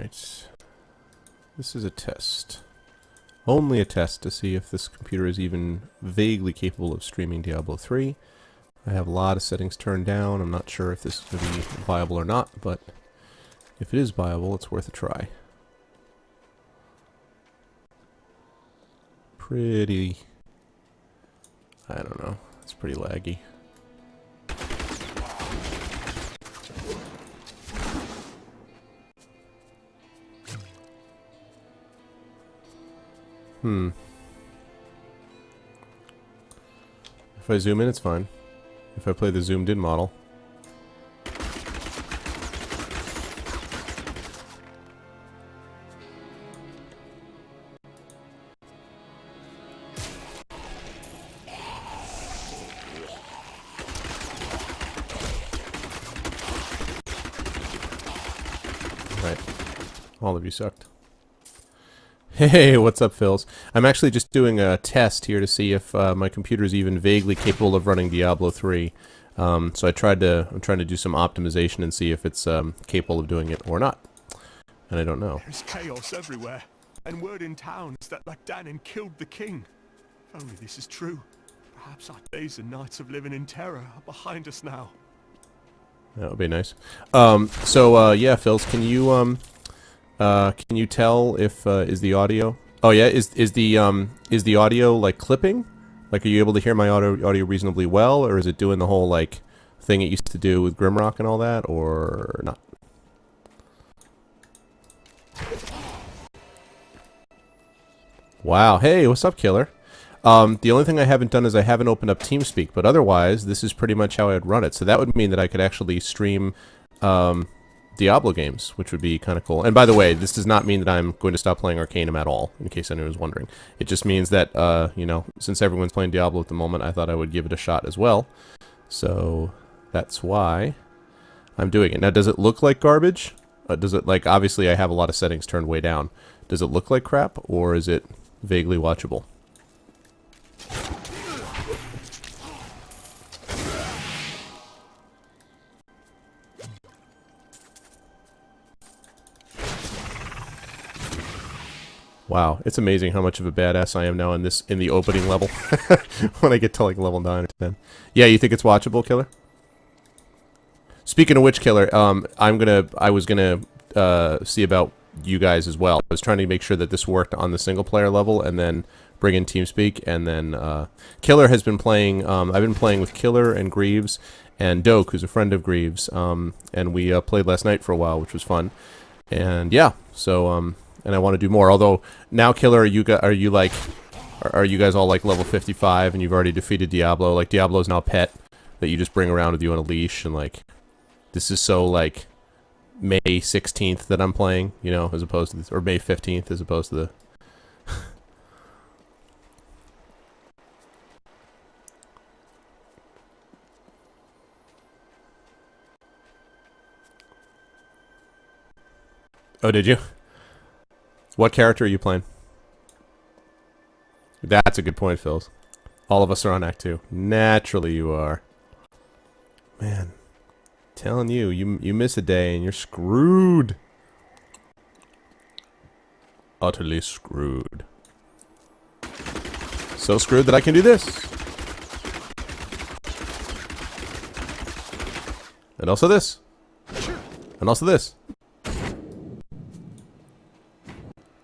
Alright. This is a test. Only a test to see if this computer is even vaguely capable of streaming Diablo 3. I have a lot of settings turned down. I'm not sure if this is going to be viable or not, but if it is viable, it's worth a try. Pretty... I don't know. It's pretty laggy. If I zoom in, it's fine. If I play the zoomed in model. Right. All of you sucked. Hey, what's up, Phils? I'm actually just doing a test here to see if my computer is even vaguely capable of running Diablo 3. So I'm trying to do some optimization and see if it's capable of doing it or not. And I don't know. There's chaos everywhere, and word in town is that Danin killed the king. If only this is true, perhaps our days and nights of living in terror are behind us now. That would be nice. Yeah, Phils, can you tell if is the audio? Oh yeah, is the audio like clipping? Like, are you able to hear my audio reasonably well, or is it doing the whole like thing it used to do with Grimrock and all that, or not? Wow. Hey, what's up, Killer? The only thing I haven't done is I haven't opened up TeamSpeak, but otherwise, this is pretty much how I'd run it. So that would mean that I could actually stream Diablo games, which would be kind of cool. And by the way, this does not mean that I'm going to stop playing Arcanum at all, in case anyone was wondering. It just means that, you know, since everyone's playing Diablo at the moment, I thought I would give it a shot as well. So that's why I'm doing it. Now, does it look like garbage? Does it, like, obviously I have a lot of settings turned way down. Does it look like crap, or is it vaguely watchable? Wow, it's amazing how much of a badass I am now in the opening level. When I get to like level 9 or 10. Yeah, you think it's watchable, Killer? Speaking of which, Killer, I was gonna see about you guys as well. I was trying to make sure that this worked on the single player level, and then bring in TeamSpeak, and then Killer has been playing. I've been playing with Killer and Greaves and Doke, who's a friend of Greaves, and we played last night for a while, which was fun. And yeah, so and I want to do more. Although now, Killer, are you guys all like level 55 and you've already defeated Diablo? Like, Diablo's now a pet that you just bring around with you on a leash, and like this is so like May 16th that I'm playing, you know, as opposed to this, or May 15th as opposed to the Oh, did you? What character are you playing? That's a good point, Phils. All of us are on Act 2. Naturally you are. Man. Telling you, you miss a day and you're screwed. Utterly screwed. So screwed that I can do this. And also this. And also this.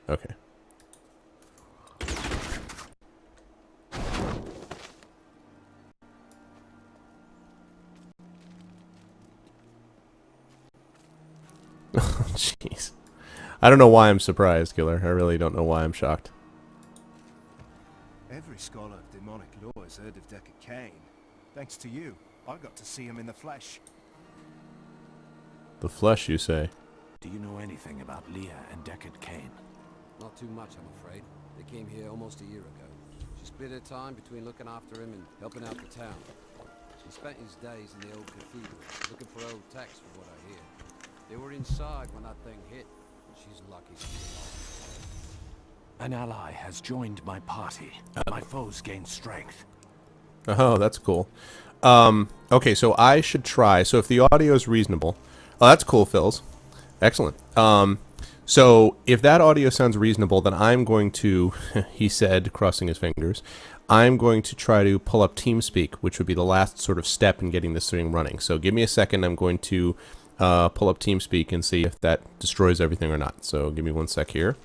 Okay. Jeez. I don't know why I'm surprised, Killer. I really don't know why I'm shocked. Every scholar of demonic law has heard of Deckard Cain. Thanks to you, I got to see him in the flesh. The flesh, you say? Do you know anything about Leah and Deckard Cain? Not too much, I'm afraid. They came here almost a year ago. She split her time between looking after him and helping out the town. He spent his days in the old cathedral, looking for old texts from what I hear. They were inside when that thing hit, and she's lucky to be alive. An ally has joined my party. My foes gain strength. Oh, that's cool. Okay, so I should try. So if the audio is reasonable... Oh, that's cool, Phils. Excellent. So if that audio sounds reasonable, then I'm going to, he said, crossing his fingers, I'm going to try to pull up TeamSpeak, which would be the last sort of step in getting this thing running. So give me a second. I'm going to pull up TeamSpeak and see if that destroys everything or not. So give me 1 sec here.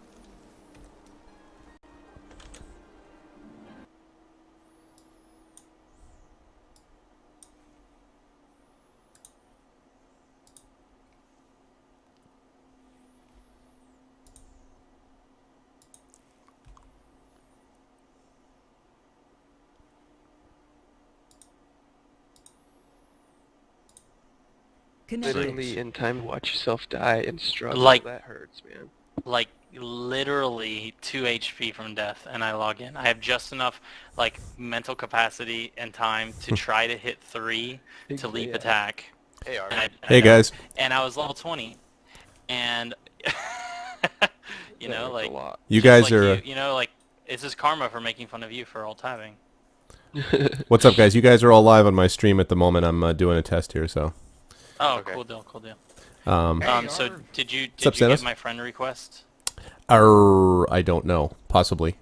Literally in time to watch yourself die and struggle. Like- that hurts, man. Like literally 2 HP from death, and I log in. I have just enough like mental capacity and time to try to hit 3 to leap Yeah. attack. Hey, Arvan. And Hey, guys. And I was level 20, and you That know, hurts like a lot. You just guys like are... you know, like it's just karma for making fun of you for alt tabbing. What's up, guys? You guys are all live on my stream at the moment. I'm doing a test here, so... Oh, Okay. cool deal, cool deal. Hey, So Arvan. did you up, get Samus? my friend request? I don't know. Possibly.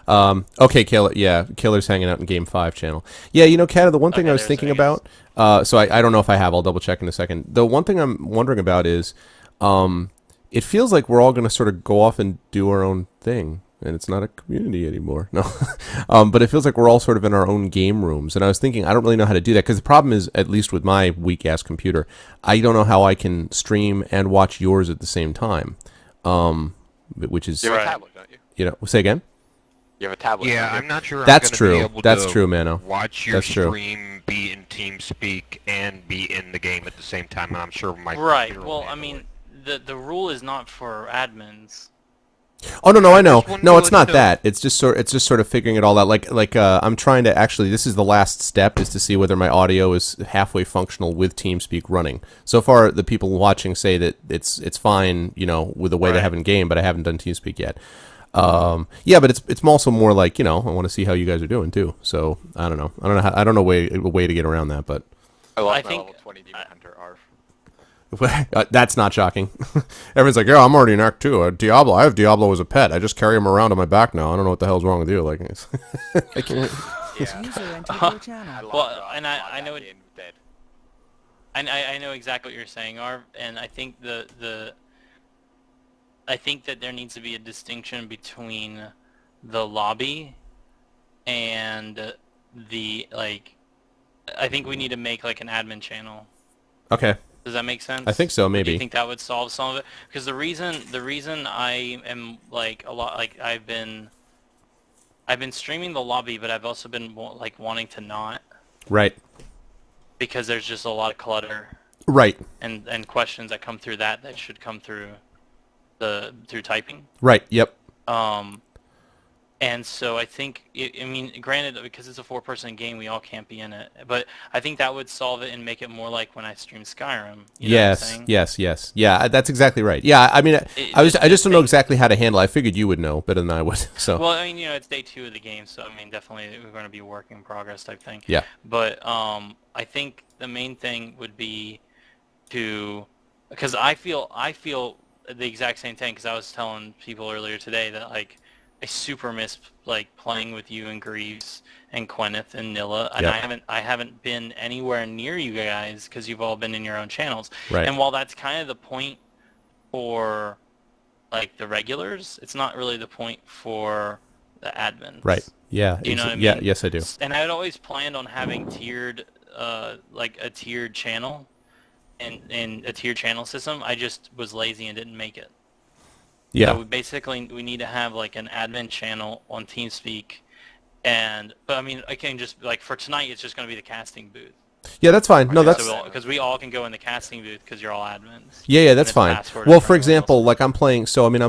Okay, Killer. Yeah, Killer's hanging out in Game 5 channel. Yeah, you know, Kat, the one thing Okay, I was there's thinking Vegas. about... so I don't know if I have. I'll double check in a second. The one thing I'm wondering about is... it feels like we're all going to sort of go off and do our own thing. And it's not a community anymore. No. But it feels like we're all sort of in our own game rooms. And I was thinking, I don't really know how to do that. Because the problem is, at least with my weak-ass computer, I don't know how I can stream and watch yours at the same time. Which is, You have Right. a tablet, don't you? you know, say again? You have a tablet. Yeah, don't you? I'm not sure. That's I'm gonna true. Be able That's to true, Mano. Watch your That's true. stream, be in TeamSpeak, and be in the game at the same time. And I'm sure my Right. computer Well, will I handle mean, it. the rule is not for admins. Oh no, I know. just wanted No, to it's let you not know. that. It's just sort of figuring it all out. Like I'm trying to actually. This is the last step, is to see whether my audio is halfway functional with TeamSpeak running. So far, the people watching say that it's fine, you know, with the way they Right. have in game. But I haven't done TeamSpeak yet. Yeah, but it's also more like, you know, I want to see how you guys are doing too. So I don't know. I don't know a way to get around that, but I lost I my think- level 20 Demon Hunter Arf. that's not shocking. Everyone's like, yeah, I'm already in Act 2. Diablo, I have Diablo as a pet. I just carry him around on my back now. I don't know what the hell's wrong with you. Like, Yeah. User entered your channel. I lost Well, God, and I'm I on know that it- game dead. I know exactly what you're saying, Arv, and I think I think that there needs to be a distinction between the lobby and the like. I think we need to make like an admin channel. okay, Does that make sense? I think so. Do Maybe. you think that would solve some of it? Because the reason I am like a lot like I've been streaming the lobby, but I've also been like wanting to not, Right. because there's just a lot of clutter Right. and questions that come through that should come through through typing. Right. Yep. And so I think, I mean, granted, because it's a 4-person game, we all can't be in it. But I think that would solve it and make it more like when I stream Skyrim. You know what I'm saying? Yes. Yeah, that's exactly right. Yeah, I mean, I just don't know exactly how to handle it. I figured you would know better than I would. So Well, I mean, you know, it's day 2 of the game, so I mean, definitely we're going to be a work in progress type thing. yeah. But I think the main thing would be to, because I feel the exact same thing, because I was telling people earlier today that like I super miss like playing with you and Greaves and Quenneth and Nilla, and Yep. I haven't been anywhere near you guys because you've all been in your own channels. Right. And while that's kind of the point for like the regulars, it's not really the point for the admins. Right. Yeah. Do you know what I mean? Yeah. Yes, I do. And I had always planned on having tiered, like a tiered channel, and a tiered channel system. I just was lazy and didn't make it. Yeah. So we need to have like an admin channel on TeamSpeak, but I mean, I can just like for tonight, it's just going to be the casting booth. Yeah, that's fine. No, that's Because we all can go in the casting booth because you're all admins. yeah, that's it's fine. password Well, for for everyone example, else. like I'm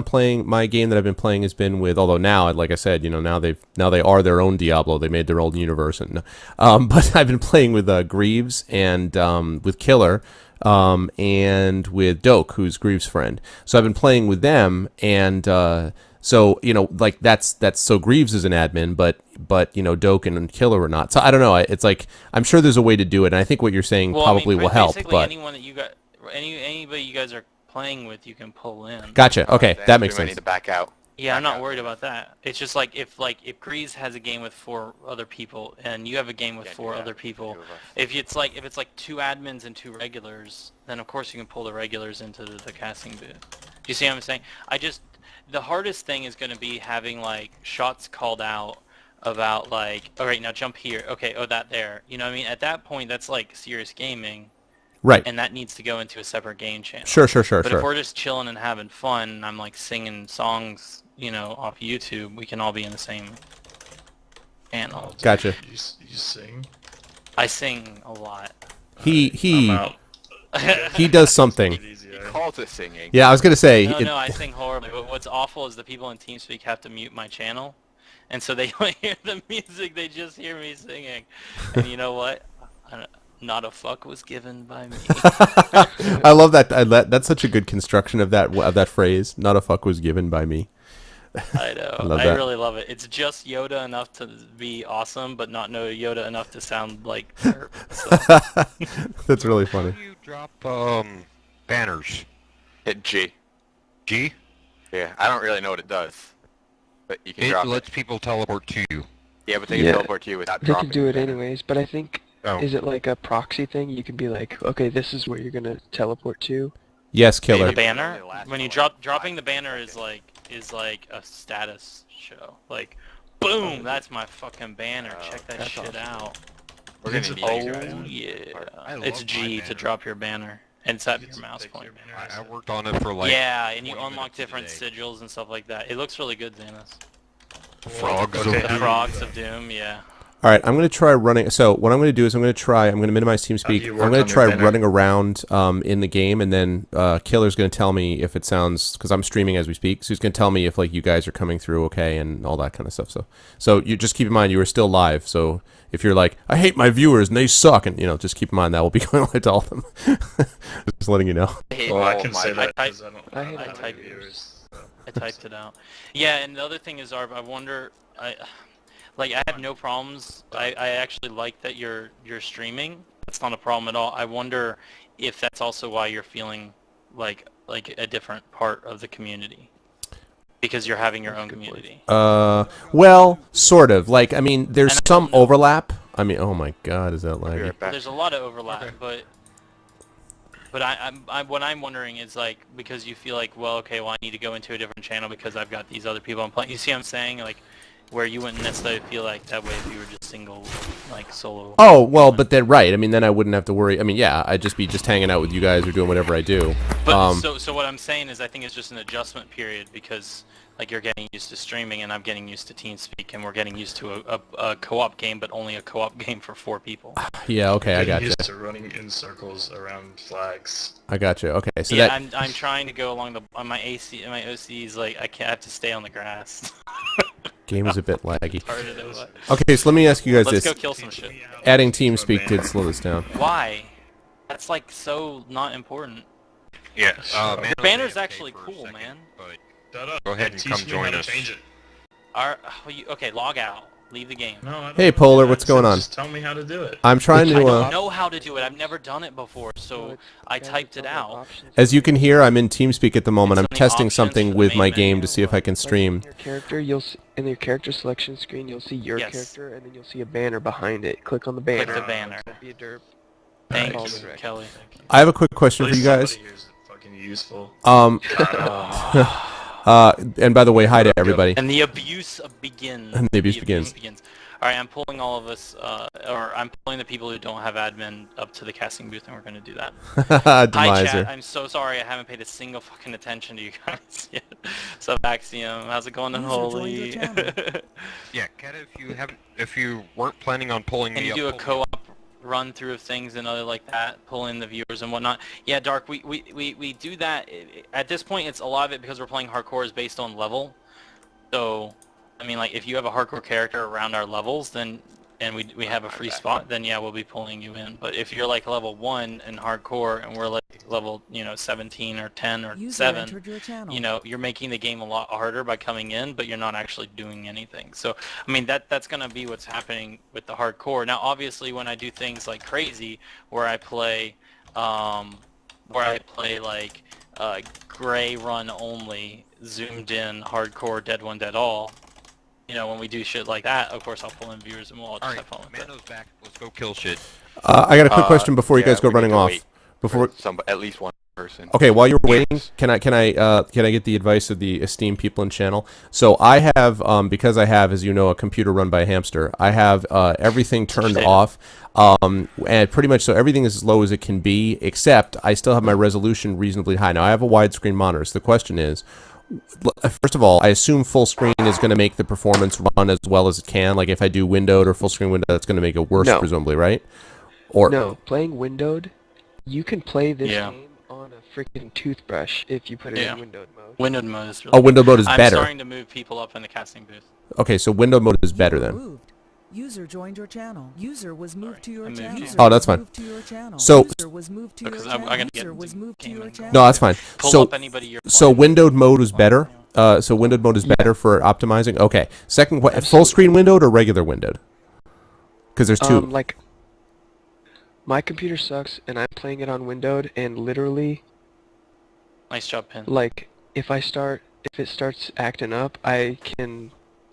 playing my game that I've been playing has been with, although now, like I said, you know, now they are their own Diablo. They made their own universe, and but I've been playing with Greaves and with Killer. And with Doak, who's Greaves' friend. So I've been playing with them, and so you know, like that's so Greaves is an admin, but you know, Doak and Killer are not. So I don't know. It's like I'm sure there's a way to do it, and I think what you're saying Well, probably I mean, will help. basically But anyone that you got, anybody you guys are playing with, you can pull in. Gotcha. Okay, that makes I sense. need to back out. Yeah, I'm not worried about that. It's just like if Grease has a game with 4 other people and you have a game with 4 other people, if it's like 2 admins and 2 regulars, then of course you can pull the regulars into the casting booth. Do you see what I'm saying? The hardest thing is going to be having like shots called out about like, all right, now jump here. Okay, oh that there. You know what I mean? At that point, that's like serious gaming. Right. And that needs to go into a separate game channel. Sure. But if we're just chilling and having fun, and I'm like singing songs, off YouTube, we can all be in the same channel. Gotcha. You sing? I sing a lot. He I'm out. he does something. He calls it singing. Yeah, I was gonna say. No, I sing horribly. But what's awful is the people in TeamSpeak have to mute my channel, and so they don't hear the music. They just hear me singing. And you know what? Not a fuck was given by me. I love that. That's such a good construction of that phrase. Not a fuck was given by me. I know. I really love it. It's just Yoda enough to be awesome, but not no Yoda enough to sound like derp. So. That's really funny. How do you drop banners? Hit G. G? Yeah, I don't really know what it does, but you can It drop lets people teleport to you. Yeah, but they can teleport to you without dropping. They can do it anyways, but I think, Oh. is it like a proxy thing? You can be like, okay, this is where you're gonna teleport to. Yes, killer. The banner? When you dropping the banner is like a status show. Like, boom, that's my fucking banner. Check that shit out. We're gonna Oh yeah. It's G to drop your banner. And set your mouse pointer. I worked on it for like... Yeah, and you unlock different sigils and stuff like that. It looks really good, Xanis. Frogs of The Frogs of Doom, yeah. All right, I'm going to try running. So what I'm going to do is I'm going to minimize TeamSpeak. I'm going to try running around in the game, and then Killer's going to tell me if it sounds, because I'm streaming as we speak, so he's going to tell me if like you guys are coming through okay and all that kind of stuff. So you just keep in mind you are still live. So if you're like, I hate my viewers and they suck, and just keep in mind that will be going live to all of them. Just letting you know. Well, I can say that because I typed it out. Yeah, and the other thing is, Arv, I wonder, I have no problems. I actually like that you're streaming. That's not a problem at all. I wonder if that's also why you're feeling like a different part of the community. Because you're having your own community. Well, sort of. Like, I mean, there's some overlap. I mean, oh my god, is that laggy? There's a lot of overlap, but what I'm wondering is like, because you feel like, well, okay, well I need to go into a different channel because I've got these other people I'm playing. You see what I'm saying? Like, where you wouldn't necessarily feel like that way if you were just single, like solo. Oh, well, but then, right. I mean, then I wouldn't have to worry. I mean, yeah, I'd just be hanging out with you guys or doing whatever I do. But so what I'm saying is I think it's just an adjustment period because like you're getting used to streaming and I'm getting used to TeamSpeak and we're getting used to a co-op game, but only a co-op game for 4 people. Yeah, okay, I got you. Used to running in circles around flags. I got you. Okay, so yeah, I'm trying to go along on my OC's like I have to stay on the grass. Game is a bit laggy. Okay, so let me ask you guys this. Let's go kill some shit. Adding TeamSpeak did slow this down. Why? That's like so not important. Yeah. The banner's actually cool, man. Go ahead and come join us. Okay, log out. Leave the game. No, I don't hey, Polar, what's going on? Just tell me how to do it. I'm trying to... I don't know how to do it. I've never done it before, so I typed it out. As you can hear, I'm in TeamSpeak at the moment. I'm testing something with my game to see if I can stream. In your character, in your character selection screen, you'll see your character, and then you'll see a banner behind it. Click on the banner. Click the banner. Don't be a derp. Thanks, Kelly. I have a quick question for you guys. Fucking useful. And by the way, hi to everybody. And the abuse begins. And the abuse begins. Alright, I'm pulling all of us, or I'm pulling the people who don't have admin up to the casting booth, and we're going to do that. Hi, chat. I'm so sorry I haven't paid a single fucking attention to you guys yet. Sup, Axiom? How's it going, Unholy? Yeah, Kata, if you weren't planning on pulling me up... Can you do a co-op run through of things and other like that, pull in the viewers and whatnot? Yeah, Dark, we do that. At this point, it's a lot of it because we're playing hardcore is based on level. So, I mean, like, if you have a hardcore character around our levels, then and we have a free spot, then yeah, we'll be pulling you in. But if you're like level 1 in hardcore and we're like level, 17 or 10 or 7, you're making the game a lot harder by coming in, but you're not actually doing anything. So, I mean, that's going to be what's happening with the hardcore. Now, obviously, when I do things like crazy, where I play like gray run only, zoomed in, hardcore, dead one, dead all. You know, when we do shit like that, of course I'll pull in viewers and we'll all just have fun with it. Mano's back. Let's go kill shit. I got a quick question before you yeah, guys go we need running to off. wait Before for at least one person. Okay, while you're waiting, can I get the advice of the esteemed people in channel? So I have, because I have, as you know, a computer run by a hamster. I have everything turned off, and pretty much so everything is as low as it can be. Except I still have my resolution reasonably high. Now I have a widescreen monitor. So the question is, first of all, I assume full screen is going to make the performance run as well as it can. Like if I do windowed or full screen window, that's going to make it worse, presumably, right? Or no, playing windowed, you can play this Yeah. game on a freaking toothbrush if you put it in windowed mode. Windowed mode is really windowed mode is I'm better. starting to move people up in the casting booth. Okay, so windowed mode is better then. Moved. User joined your channel. User was moved to your moved channel. you. User Oh, that's was fine. moved to your channel. So- User was moved to Because your I channel. gotta get User was into moved to game your and- channel. No, that's fine. Pull So up anybody you're so playing. windowed mode is better. So windowed mode is better for optimizing. Okay. Second, full Absolutely. screen windowed or regular windowed? Because there's two. Like, my computer sucks, and I'm playing it on windowed, and literally, Nice job, Pin. like, if it starts acting up, I can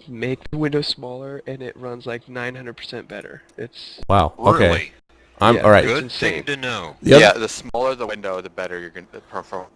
make the window smaller, and it runs like 900% better. It's Wow. Okay. Really? I'm Yeah. all right. Good insane. thing to know. The other- Yeah, the smaller the window, the better you're going to perform.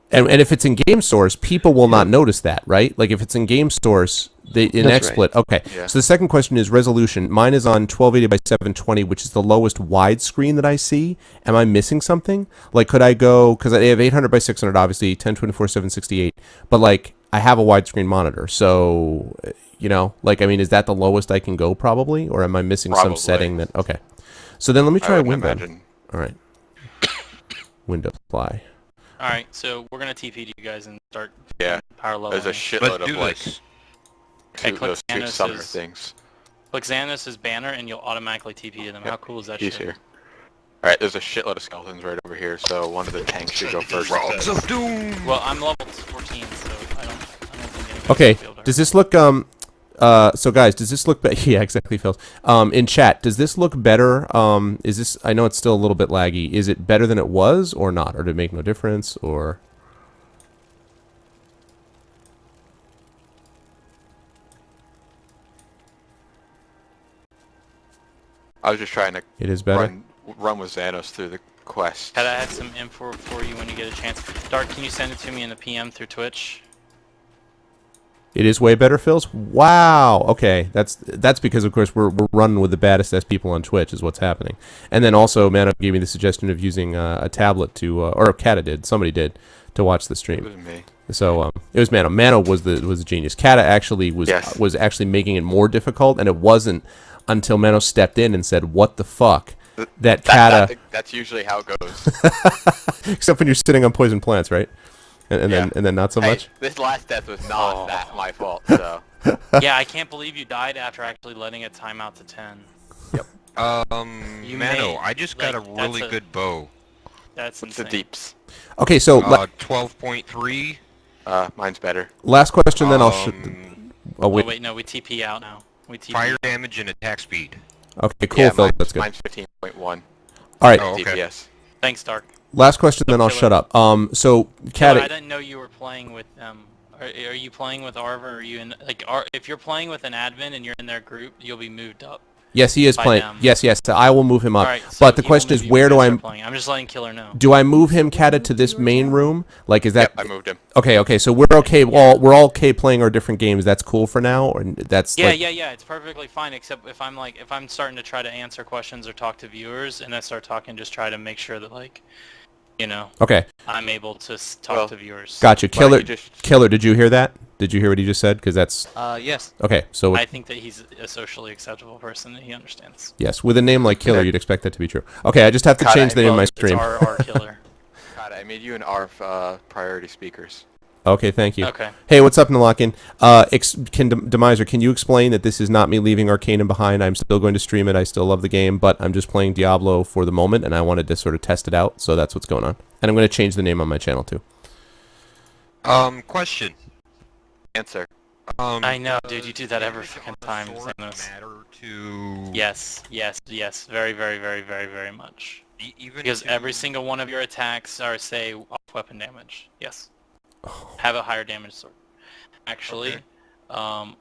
And if it's in game source, people will not notice that, right? Like if it's in game source, in That's XSplit. Okay. Yeah. So the second question is resolution. Mine is on 1280 by 720, which is the lowest widescreen that I see. Am I missing something? Like could I go, because I have 800 by 600, obviously, 1024, 768, but like I have a widescreen monitor, so you know, like I mean, is that the lowest I can go probably, or am I missing some Probably. setting that? Okay. So then let me I try wouldn't window. imagine. All right. Window apply. All right, so we're gonna TP to you guys and start Yeah. power level. There's a shitload Let's of do like this. Okay, click those two Xanos' summoner things. Click Xanos' banner and you'll automatically TP to them. How cool is that He's shit? here. Alright, there's a shitload of skeletons right over here, so one of the tanks should go first. Frogs of Doom! Well, I'm level 14, so I don't think anybody's Okay, gonna be able to does hurt. this look so guys, does this look yeah, exactly, Phil. In chat, does this look better? Is this, I know it's still a little bit laggy. Is it better than it was or not? Or did it make no difference or I was just trying to it is better? run with Xanos through the quest. Had I had some info for you when you get a chance. Dark, can you send it to me in the PM through Twitch? It is way better, Phils? Wow. Okay. That's because of course we're running with the baddest S people on Twitch is what's happening. And then also Mano gave me the suggestion of using a tablet to or Kata did, somebody did, to watch the It stream. was me. So it was Mano. Mano was the genius. Kata actually was actually making it more difficult, and it wasn't until Mano stepped in and said, "What the fuck?" That Kata. That's usually how it goes. Except when you're sitting on poison plants, right? And then not so Hey, much. this last death was not that my fault, so. Yeah, I can't believe you died after actually letting it time out to 10. You Mano, may- I just got like, a really that's a- good bow. That's What's the insane. deeps? Okay, so 12.3. Mine's better. last question, then I'll. Oh Oh wait. wait, no, we TP out now. We TP. Fire damage and attack speed. Okay, cool, Yeah, Phil. That's good. mine's 15.1 All right. Oh, okay. DPS. Thanks, Dark. Last question, then I'll Killer. shut up. So Killer, I Kata. didn't know you were playing with Are you playing with Arva? Or are you in like? If you're playing with an admin and you're in their group, you'll be moved up. Yes, he is by playing. them. Yes, I will move him up. Alright, so but the he will question is, move you where when do you I? start playing. I'm just letting Killer know. Do I move him, Kata, to this main room? Like, is that? Yep, I moved him. Okay. So we're okay. Well, we're all okay playing our different games. That's cool for now, or that's Yeah, like, yeah. It's perfectly fine. Except if I'm starting to try to answer questions or talk to viewers, and I start talking, just try to make sure that like, you know, Okay, I'm able to talk to viewers. gotcha. Why don't Killer, you just- Killer. Did you hear that? Did you hear what he just said? Because that's Yes. okay. So I think that he's a socially acceptable person and he understands. yes, with a name like Killer, you'd expect that to be true. Okay, I just have to Kata, change the name of my It's stream. our Killer. God, I made you an ARF priority speakers. Okay, thank you. Okay. Hey, what's up, Nalakin? Demiser, can you explain that this is not me leaving Arcanum behind? I'm still going to stream it. I still love the game, but I'm just playing Diablo for the moment, and I wanted to sort of test it out, so that's what's going on. And I'm going to change the name on my channel, too. Question. Answer. I know, dude. You do that every fucking time. Sword Xanos. matter to... Yes. Very, very, very, very, very much. Even Because to- every single one of your attacks are, say, off weapon damage. Yes. Have a higher damage sword. Actually, Okay.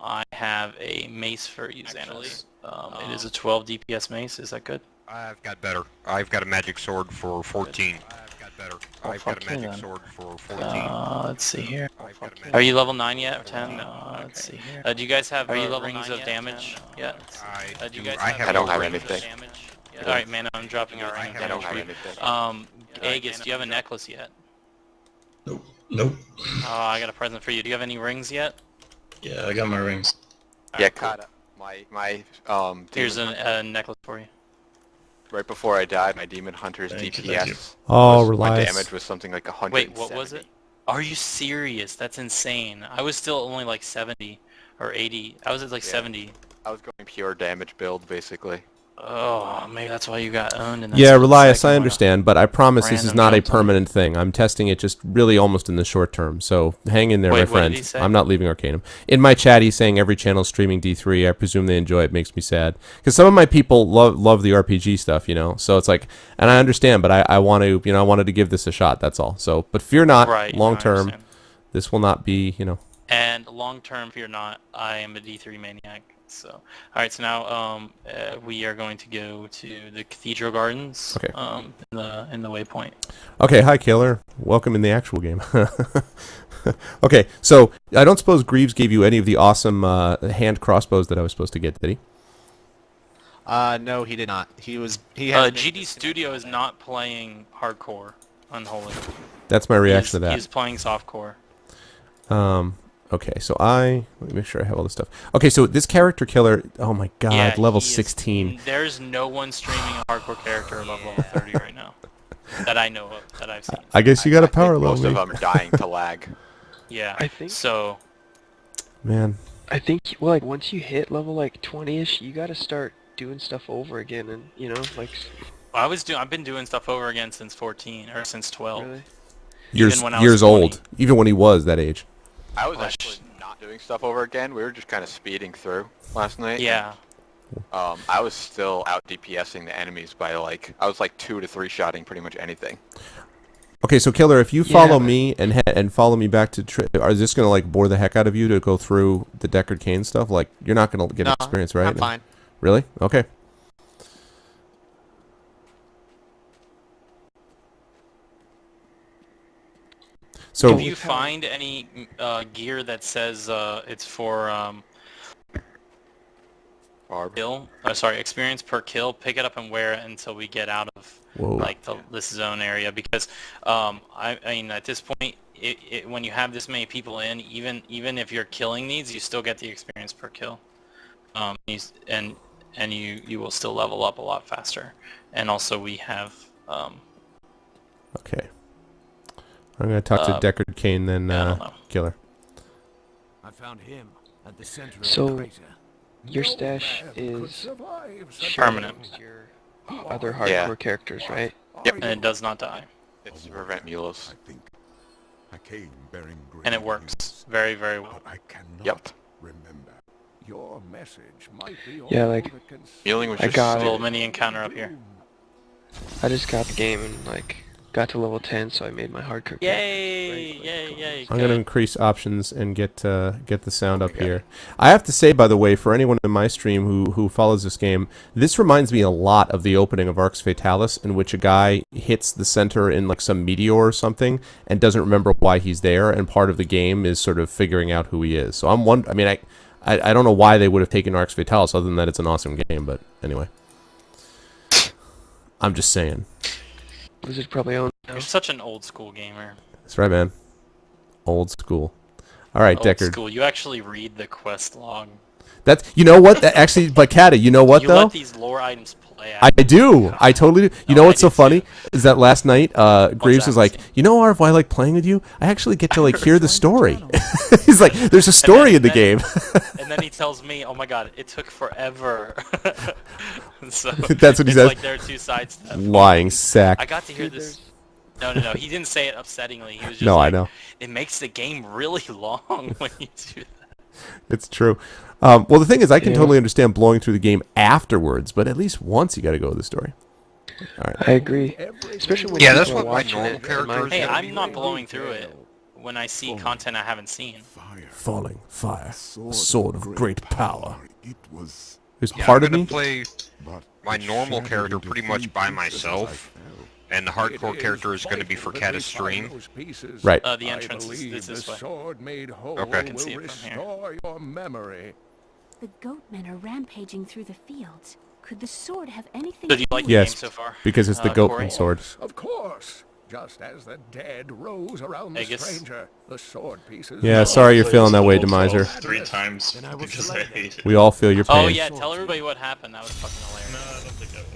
I have a mace for you, Xanos. It is a 12 DPS mace. Is that good? I've got better. I've got a magic sword for 14. I've got better. Oh, I've got fuck a you magic then. sword for 14. Let's see here. I've got a magic Are you level 9 yet or 10? No. Let's see here. Do you guys have rings of damage yet? Do you guys I I don't no have rings. anything. All right, man. I'm dropping a ring of I don't damage have for you. anything. Aegis, do you have a necklace yet? Nope. Nope. Oh, I got a present for you. Do you have any rings yet? Yeah, I got my rings. Yeah, Kata. My Here's demon a necklace for you. right before I died, my demon hunter's Thank you, DPS. thank you. Oh, My Relias. damage was something like 100. Wait, what was it? Are you serious? That's insane. I was still only like 70 or 80. I was at like Yeah. 70. I was going pure damage build basically. Oh, maybe that's why you got owned. In that Yeah, split Relias, second I when understand, but I promise this is random not a jumped on you. permanent thing. I'm testing it just really almost in the short term. So hang in there, Wait, my what did friend. he say? I'm not leaving Arcanum. In my chat, he's saying every channel's streaming D3. I presume they enjoy it. Makes me sad because some of my people love the RPG stuff, you know. So it's like, and I understand, but I want to, you know, I wanted to give this a shot. That's all. So, but fear not. Right, no, Long I term, understand. this will not be, you know. And long term, if you're not, I am a D3 maniac. So, all right. So now we are going to go to the Cathedral Gardens. Okay. In the waypoint. Okay, hi Killer. Welcome in the actual game. Okay, so I don't suppose Greaves gave you any of the awesome hand crossbows that I was supposed to get, did he? No, he did not. He had GD Studio is not playing hardcore Unholy. That's my reaction to that. He's playing softcore. Okay, so let me make sure I have all this stuff. Okay, so this character Killer, oh my god, Yeah, level he is- 16. There's no one streaming a hardcore character above level 30 right now. That I know of, that I've seen. I guess you got to power level Most me. of them are dying to lag. Yeah. I think- So. Man. I think, well, like, once you hit level, like, 20-ish, you gotta start doing stuff over again, and, you know, like... I've been doing stuff over again since 14, or since 12. Really? Years when I was years 20. old, even when he was that age. I was actually not doing stuff over again. We were just kind of speeding through last night. Yeah. I was still out DPSing the enemies by I was like 2 to 3 shotting pretty much anything. Okay, so Killer, if you follow but- me and follow me back to, is this gonna like bore the heck out of you to go through the Deckard Cain stuff? Like, you're not gonna get No, experience, right? I'm fine. Really? Okay. So If you find any gear that says it's for kill, experience per kill, pick it up and wear it until we get out of Whoa. like this zone area. Because I mean, at this point, when you have this many people in, even if you're killing these, you still get the experience per kill. And you will still level up a lot faster. And also we have okay. I'm gonna talk to Deckard Cain then, I don't know. Killer. I found him at the center of So, the crater. your stash is Permanent. your other hardcore characters, right? Yep. And it does not die. It's to prevent mulos. I came bearing great And it works very, very well. I cannot Yep. remember. Your message might be Yeah, like, Muling was I just got A it. little mini encounter up here. I just got the game and, like, got to level 10, so I made my hardcore Yay! Yay! I'm gonna increase options and get the sound up here. I have to say, by the way, for anyone in my stream who follows this game, this reminds me a lot of the opening of Arx Fatalis, in which a guy hits the center in like some meteor or something and doesn't remember why he's there, and part of the game is sort of figuring out who he is. So I don't know why they would have taken Arx Fatalis, other than that it's an awesome game. But anyway, I'm just saying. Blizzard probably owns it now. You're such an old school gamer. That's right, man. Old school. All right, Old Deckard. school. You actually read the quest log. That's, you know what? Actually, but Kata, you know what You though? let these lore items play out. I do. I totally do. You know what's so funny is that last night, Graves was like, "You know, Arv, why I like playing with you? I actually get to like hear the story." He's like, "There's a story in the game." And then he tells me, "Oh my god, it took forever." So That's what he it's says. Like there are 2 sides to that. Lying sack. I got to hear this. No. He didn't say it upsettingly. He was just No, I like, know. It makes the game really long when you do that. It's true. Well, the thing is, I can totally understand blowing through the game afterwards, but at least once you got to go with the story. I agree. Especially when Yeah, people that's are what my watching normal it. character is. Hey, I'm not blowing through it when I see content I haven't seen. Falling fire, a sword of great power. There's Yeah, part I'm of gonna me. play my normal character pretty much by myself, and the hardcore character is going to be for Kata's stream. Right. The entrance is this way. Okay. I can see it from here. Your memory. The goatmen are rampaging through the fields. Could the sword have anything So do you like the Yes, game so far? because it's the Corey? goatman sword. Of course. Just as the dead rose around the Aegis? stranger, the sword pieces. Yeah, sorry you're feeling that way, Demiser. 3 times because I hate it. We all feel your pain. Oh yeah, tell everybody what happened. That was fucking hilarious. No, I don't think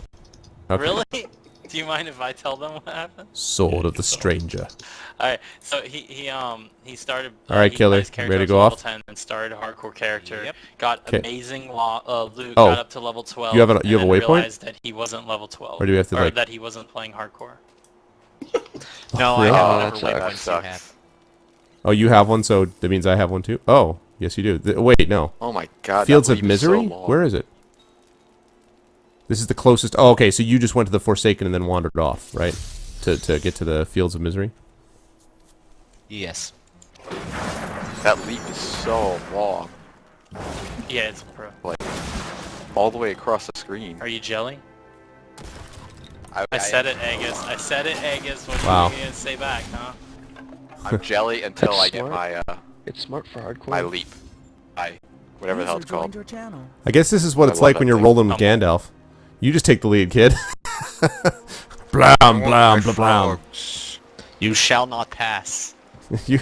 I will. Okay. Really? Do you mind if I tell them what happened? Sword of the stranger. Alright, so he started. Alright, he Killer, played his character ready to up go level off? 10 and started a hardcore character. Yep. Got 'Kay. amazing loot. Oh. Got up to level 12. You have a and then waypoint? realized that he wasn't level 12. Or do we have to, like- that he wasn't playing hardcore. No, Really? I Oh, have that whatever waypoints you sucks. have. Oh, you have one, so that means I have one too? Oh, yes you do. Wait, no. Oh my god. Fields that of leap is so Misery? long. Where is it? This is the closest. Oh, okay, so you just went to the Forsaken and then wandered off, right? To get to the Fields of Misery? Yes. That leap is so long. Yeah, it's pro. Like, all the way across the screen. Are you jelly? I I said it, Agus. I said it, Agus. What Wow. are you gonna say back, huh? I'm jelly until That's I get smart. my It's smart for hardcore. my leap. Whatever the hell User it's called. joined your channel. I guess this is what I it's love like that when you're thing. rolling with Gandalf. You just take the lead, kid. Blam, blam, blam, blam. You shall not pass. You,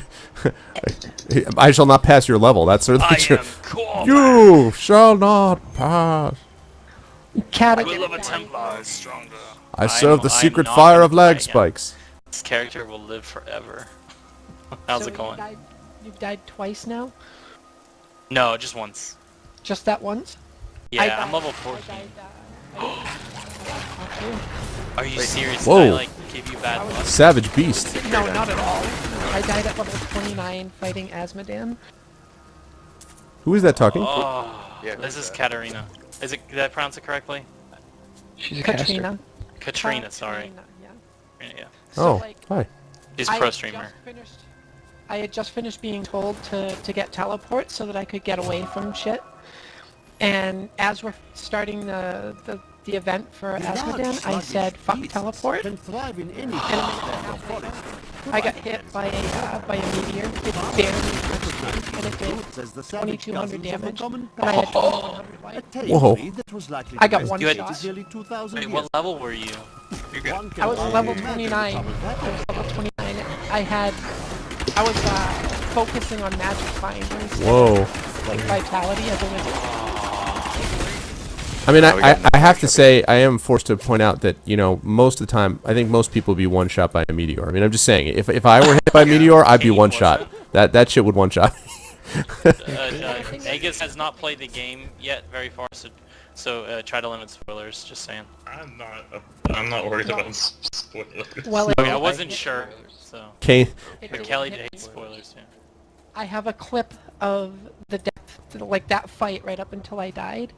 I shall not pass your level. That's sort of I the am cool. You shall not pass. The will of a Templar is stronger. I serve the I'm secret not fire gonna of lag die again. spikes. This character will live forever. How's it going? You've died twice now? No, just once. Just that once? Yeah, I I'm died- level I 14. died, Are you serious? Whoa. Did I like give you bad luck? Savage beast. No, not at all. I died at level 29 fighting Asmodan. Who is that talking? Oh, Yeah, this who's is that? Katarina. Did I pronounce it correctly? She's a Katrina. Katrina, sorry. Yeah. Yeah. Oh, like, hi. She's I pro had streamer. just finished- I had just finished being told to get teleport so that I could get away from shit. And as we're starting the event for Asmodan, I said, fuck teleport. And a minute and a half later, I got hit by a meteor. It barely touched me, and it did 2,200 damage. And I had 1,200 life. Whoa. I got one You had- shot. Wait, what level were you? I was level 29. I was level 29. I was focusing on magic find instead Whoa. of, like, vitality as a wizard. I mean, we got I have to say, I am forced to point out that, you know, most of the time, I think most people would be one shot by a meteor. I mean, I'm just saying, if I were hit by a meteor, I'd be one shot. That shit would one shot. Agus has not played the game yet very far, so try to limit spoilers. Just saying. I'm not worried about spoilers. Well, Okay, I wasn't sure, so. Kane. But Kelly hates spoilers too. I have a clip of the death, like that fight right up until I died.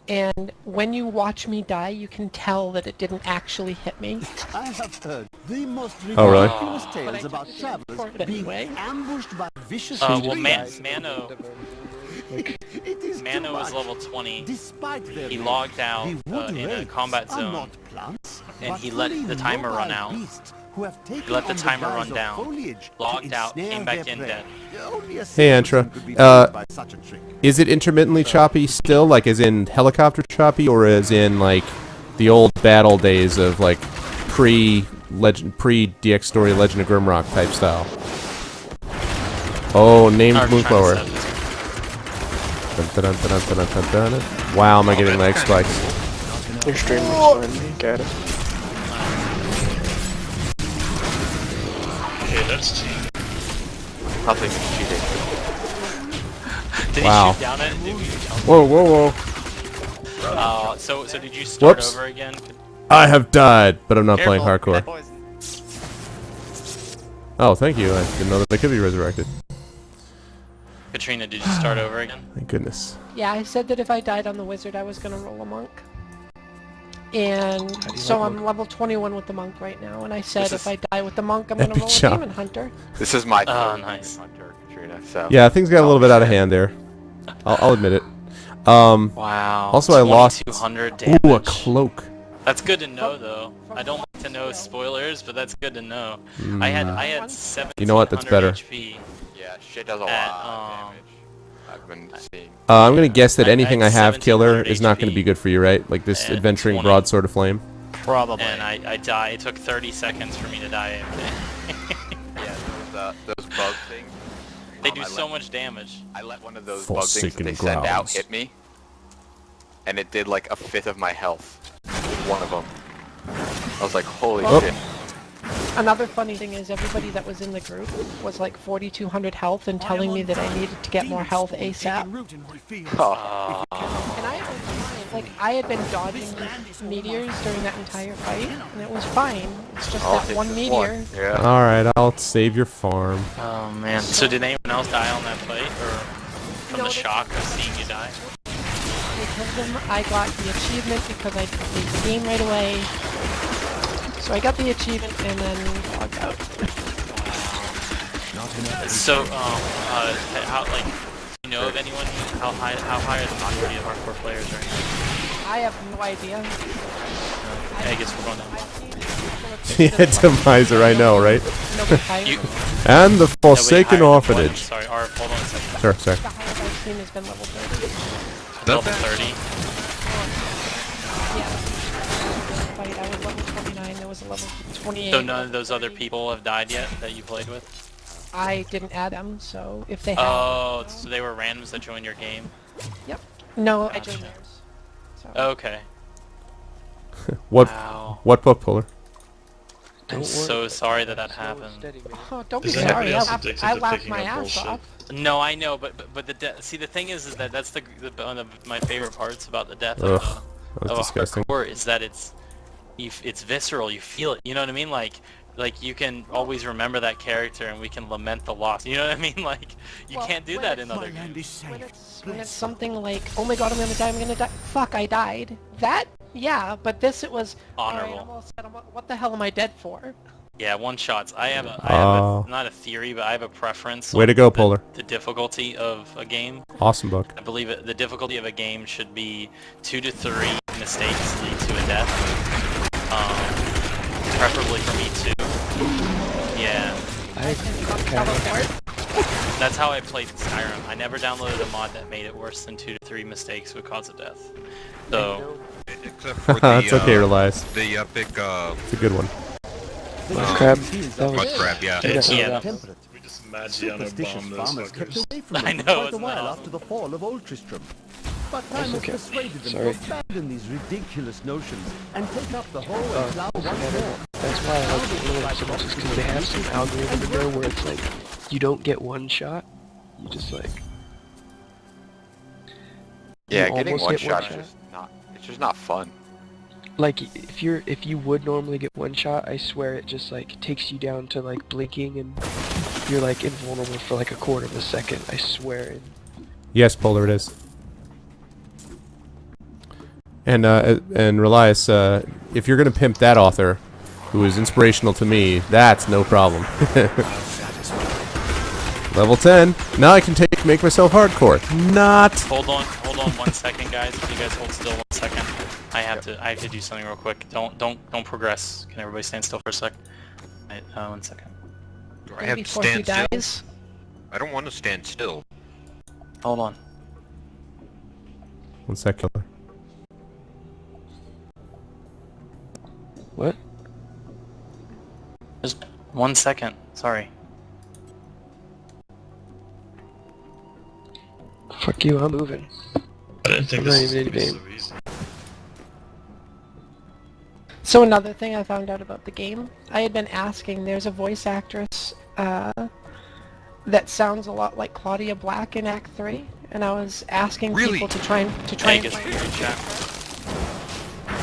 And when you watch me die, you can tell that it didn't actually hit me. I have heard the most Oh, really? ridiculous tales about travelers being ambushed by vicious Well, creatures. Mano was level 20. Despite their He logged out the wood in a wraiths combat are zone, not plants, and but he let fully the timer run mobile out. beasts who have taken He let the on timer guise run of down, foliage to logged out, ensnare came back their in prey. dead. Only a Hey, simpleton Antra. could be fooled by such a trick. Is it intermittently choppy still, like as in helicopter choppy, or as in like the old battle days of like pre-DX Story Legend of Grimrock type style? Oh, named Moonflower. Dun, dun, dun, dun, dun, dun, dun, dun. Wow, am I getting lag spikes? Your stream was fun. Got it. Okay, that's cheating. Nothing is cheating. Did Wow. he shoot down it? Did we Whoa, whoa, whoa. so did you start Whoops. over again? I have died, but I'm not Careful, playing hardcore. that poison. Oh, thank you. I didn't know that I could be resurrected. Katrina, did you start over again? Thank goodness. Yeah, I said that if I died on the wizard, I was gonna roll a monk. And do you so like I'm monk? level 21 with the monk right now, and I said This if I die with the monk, I'm gonna Epic roll a job. demon hunter. This is my Oh, third nice. Hunter, Katrina. So Yeah, things got a little bit out of hand there. I'll admit it. Wow. Also, I lost. 2200 damage. Ooh, a cloak. That's good to know, though. I don't like to know spoilers, but that's good to know. I had 1700 You know what? That's better. HP. yeah, shit does a lot of damage. I've been seeing. I'm gonna guess that anything I had have, Killer, 1700 is not gonna HP. be good for you, right? Like this And adventuring 20. broadsword of flame. Probably. And I died. It took 30 seconds for me to die. Yeah, those bug things. They do so much damage. I let one of those bug things that Forsaken they send out grounds. hit me, and it did like a fifth of my health. One of them. I was like, holy shit. Another funny thing is everybody that was in the group was like 4,200 health and telling me that I needed to get more health ASAP. Oh. And I had been fine. Like, I had been dodging meteors during that entire fight, and it was fine. It's just that one meteor. Yeah. Alright, I'll save your farm. Oh man. So did anyone else die on that fight, or from the shock of seeing you die? I killed him. I got the achievement because I beat the game right away. So I got the achievement and then logged out. So, how like, do you know of anyone? How high are the majority of hardcore players right now? I have no idea. I guess we're going down. Yeah, Demiser, I know, right? You, And the Forsaken What? Orphanage. Sorry, Arv, hold on a second. Sure, sorry. The highest I've seen has been level 30. Level 30. Yeah. Fight. I was level 29. There was a level 28. So none of those other people have died yet that you played with? I didn't add them, so if they have. Oh, so they were randoms that joined your game? Yep. No, I joined theirs. So. Okay. What? Wow. What book, Puller? I'm so sorry that happened. Oh, don't be Is sorry. anybody else addicted to I laughed picking my up ass bullshit? off. No, I know, but see the thing is that that's one of my favorite parts about the death Ugh, of that was a disgusting. hardcore is that it's visceral. You feel it. You know what I mean? Like you can always remember that character, and we can lament the loss. You know what I mean? Like you can't do that in other games. When it's something like, oh my god, I'm gonna die. Fuck, I died. That, yeah, but this it was. Honorable. Alright, I'm all set. What the hell am I dead for? Yeah, one shots. I have Oh. not a theory, but I have a preference. Way to on go, Polar. The difficulty of a game. Awesome book. I believe the difficulty of a game should be 2 to 3 mistakes lead to a death. Preferably for me too. Yeah. That's how I played Skyrim. I never downloaded a mod that made it worse than 2 to 3 mistakes would cause a death. So. Except for the, That's okay, Relies. The epic, It's a good one. Mudcrab. Mudcrab, yeah. Yeah. We just Magiano bomb those fuckers. I know, quite a isn't while that after the fall of Old Tristram. But time has okay. persuaded them Sorry. to abandon these ridiculous notions and take up the whole and plow once Yeah, more. that's why I like the Lord so much, is because they have some algorithm in there where it's like, you don't get one shot, you just like... Yeah, you getting almost one get shot is it's just not fun. Like, if you would normally get one shot, I swear it just like takes you down to like blinking and you're like invulnerable for like a quarter of a second, I swear. Yes, Polar, it is. And Relias, if you're gonna pimp that author, who is inspirational to me, that's no problem. Level 10. Now I can make myself hardcore. Not. Hold on 1 second, guys. If you guys hold still 1 second, I have to do something real quick. Don't progress. Can everybody stand still for a sec? 1 second. Do I have to stand still? I don't want to stand still. Hold on. 1 sec, Killer. What? Just 1 second. Sorry. Fuck you, I'm moving. I didn't think I'm this not was even gonna be in so easy. So another thing I found out about the game, I had been asking, there's a voice actress that sounds a lot like Claudia Black in Act 3, and I was asking people to try and find her.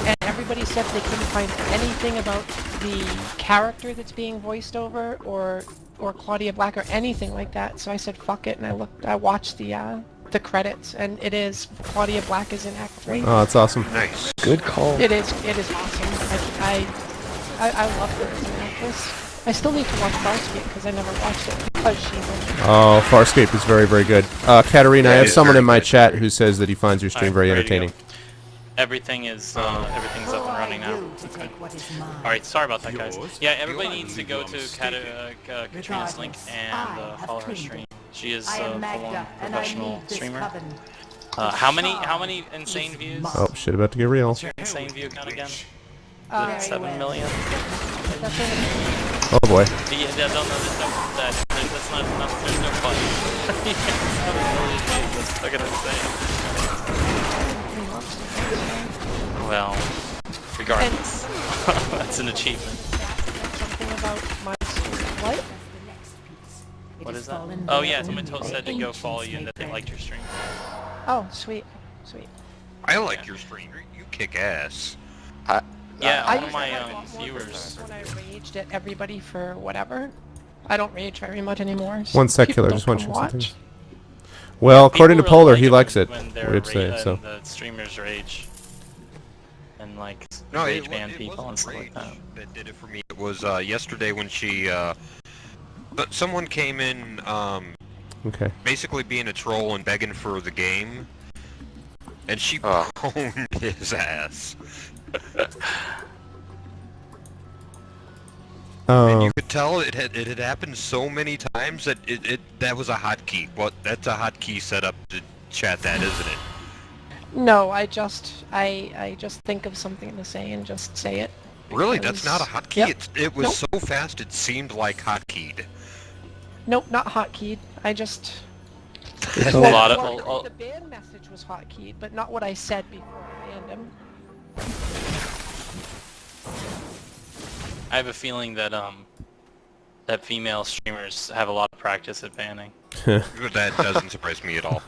And everybody said they couldn't find anything about the character that's being voiced over, or Claudia Black, or anything like that. So I said fuck it, and I watched the the credits, and it is Claudia Black is in Act 3. Oh, that's awesome. Nice. Good call. It is awesome. I love her as an actress. I still need to watch Farscape because I never watched it because she's in it. Oh, Farscape is very, very good. Katarina, I have someone in my chat who says that he finds your stream very entertaining. Everything is everything's up and running now. Okay. All right, sorry about that, guys. Yeah, everybody needs to go to Katrina's link and follow her stream. She is a full-on professional streamer. How many insane views? Oh shit, about to get real. What's your insane view count again? 7 million. Oh boy. Yeah, don't know that's not there's no fun. 7 million views, that's fucking insane. Well, regardless, that's an achievement. Something about my stream. What? What is that? Oh yeah, someone said to go follow you and that they liked your stream. Oh, sweet, sweet. I like your stream. You kick ass. Yeah, I one of my viewers. When I raged at everybody for whatever, I don't rage very much anymore. So One sec, people Killer, don't just want to come check watch. something. Well, according to People Polar, really he like likes it. when they're Weird to say, so. the streamers rage and like No, rage it ban people and stuff like that. That did it for me. It was yesterday when she, but someone came in, Okay. basically being a troll and begging for the game, and she pwned his ass. And you could tell it had happened so many times that that was a hotkey. Well, that's a hotkey set up to chat that, isn't it? No, I just think of something to say and just say it. Really, that's not a because- hotkey. Yep. It was Nope. so fast it seemed like hotkeyed. Nope, not hotkeyed. I just. There's Well, a lot of well, the ban message was hotkeyed, but not what I said before I banned him. I have a feeling that that female streamers have a lot of practice at banning. That doesn't surprise me at all.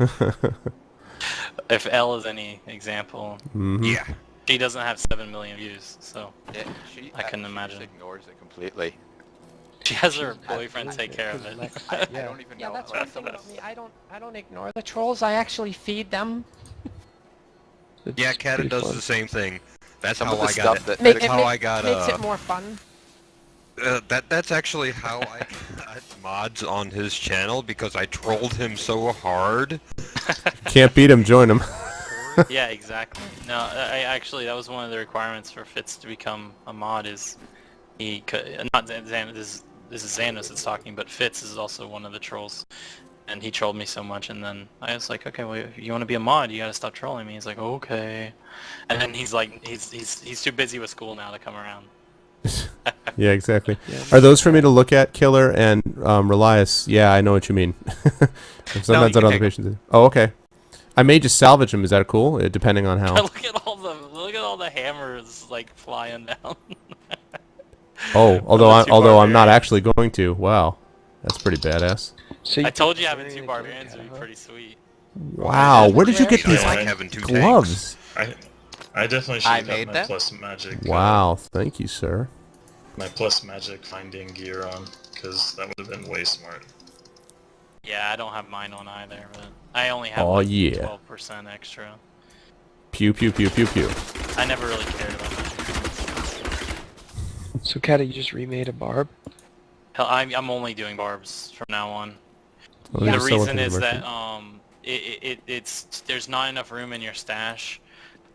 If Elle is any example, Yeah. she doesn't have 7 million views, so Yeah, I couldn't imagine. She ignores it completely. She has her boyfriend take care of it. I don't even Yeah, know. that's one thing about me. I don't ignore the trolls. I actually feed them. Yeah, Kata does the same thing. That's Some how of the I got stuff it. that- That's how I got Makes it more fun. That's actually how I got mods on his channel, because I trolled him so hard. Can't beat him, join him. Yeah, exactly. No, I actually that was one of the requirements for Fitz to become a mod is he could not Xanos. This is Xanos that's talking, but Fitz is also one of the trolls, and he trolled me so much, and then I was like, okay, well, if you want to be a mod, you gotta stop trolling me. He's like, okay, and then he's like, he's too busy with school now to come around. Yeah, exactly. Are those for me to look at, Killer and Relias? Yeah, I know what you mean. Sometimes I don't have the patience. Oh, okay. I may just salvage them. Is that cool? Depending on how. look at all the hammers like flying down. Oh, although Those two I'm not barbarians. actually going to. Wow, that's pretty badass. I told you having 2 barbarians would be pretty sweet. Wow, where did you get these I like having 2 gloves? I definitely should have had my plus magic. Wow, thank you, sir. My plus magic finding gear on, because that would have been way smart. Yeah, I don't have mine on either, but I only have Oh, like yeah. 12% extra. Pew pew pew pew pew. I never really cared about that. So, Kata, you just remade a barb? Hell, I'm only doing barbs from now on. Oh, The you're still reason working is the that merchant. it's there's not enough room in your stash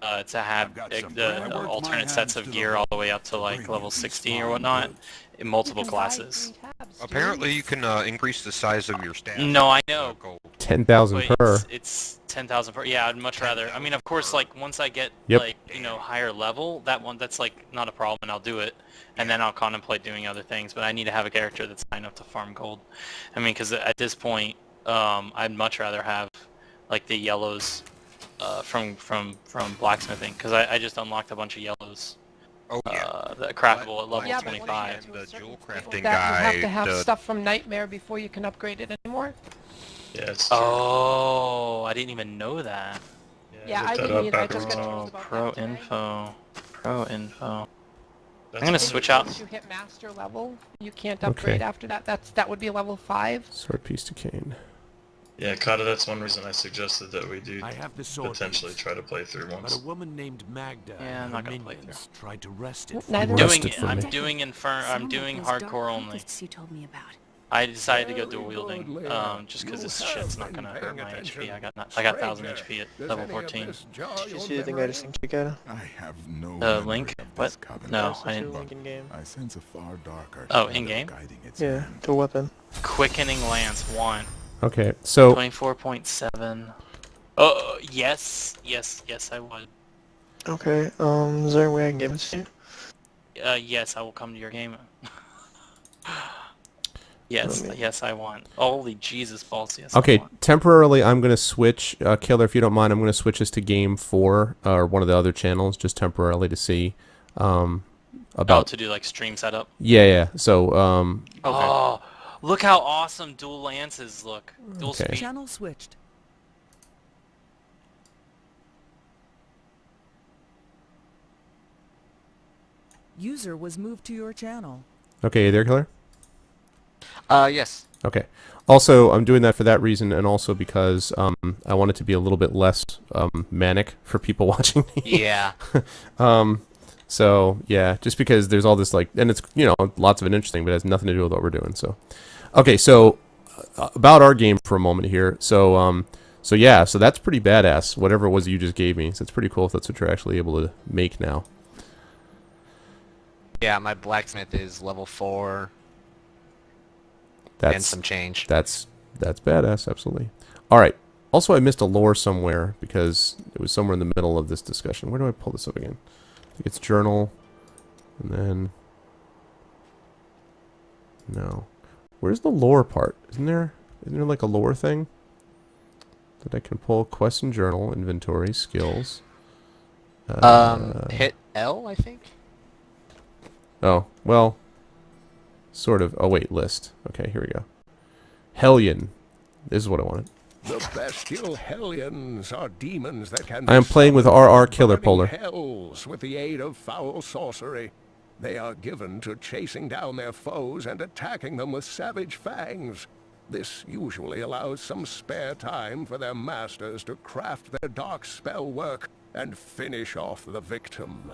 to have the alternate sets of gear all the way up to like level 60 or whatnot in multiple classes. Apparently, you can increase the size of your staff. No, I know. 10,000 But per. It's 10,000 per. Yeah, I'd much rather. I mean, of course, like once I get Yep. like higher level, that's like not a problem, and I'll do it, and then I'll contemplate doing other things. But I need to have a character that's high enough to farm gold. I mean, because at this point, I'd much rather have like the yellows from blacksmithing, because I just unlocked a bunch of yellows. Oh yeah. That craftable at level Yeah, but 25. The jewel crafting That you have to guy. have stuff from Nightmare before you can upgrade it anymore. Yeah, it's Oh, I didn't even know that. Yeah, I didn't either. I just got told about Pro that today. info. Pro info. That's I'm gonna what switch it out. Once you hit master level, you can't upgrade after that. That would be level 5. Sword piece to cane. Yeah, Kata, that's one reason I suggested that we do I have the sword potentially piece, try to play through but once. a woman named Magda Yeah, I'm and not her gonna play minions tried to wrest it. Neither I'm Rest doing it for I'm me. doing I'm doing hardcore only. You told me about. I decided to go dual wielding, just because this shit's not gonna hurt my HP. I got 1000 HP at level 14. Did you see the thing I just sent you, Kata? I have no Link? memory of What? this covenant. No, Yes, I it's didn't. Link in game. I sense a far darker Oh, shadow in-game? guiding its Yeah, hand. the weapon. Quickening Lance 1. Okay, so 24.7. Oh, yes, I would. Okay, is there a way I can give it to you? Yes, I will come to your game. Yes, I want. Holy Jesus balls, yes. okay, I want. temporarily I'm gonna switch. Killer, if you don't mind, I'm gonna switch this to game 4 or one of the other channels, just temporarily to see. About to do like stream setup. Yeah. So Okay. Oh, look how awesome dual lances look. Dual Okay. speed. Channel switched. User was moved to your channel. Okay, you there, Killer? Yes. Okay. Also, I'm doing that for that reason, and also because I want it to be a little bit less manic for people watching me. Yeah. So yeah, just because there's all this like, and it's lots of it interesting, but it has nothing to do with what we're doing. So, okay, so about our game for a moment here. So yeah, so that's pretty badass. Whatever it was you just gave me, so it's pretty cool if that's what you're actually able to make now. Yeah, my blacksmith is level 4. That's and some change. That's badass, absolutely. All right. Also, I missed a lore somewhere because it was somewhere in the middle of this discussion. Where do I pull this up again? I think it's journal, and then no. Where's the lore part? Isn't there like a lore thing that I can pull? Quest and journal, inventory, skills. Hit L, I think. Oh well. Sort of. Oh, wait, list. Okay, here we go. Hellion. This is what I wanted. The bestial hellions are demons that can I am playing with RR Killer Polar. hells with the aid of foul sorcery. They are given to chasing down their foes and attacking them with savage fangs. This usually allows some spare time for their masters to craft their dark spell work and finish off the victim.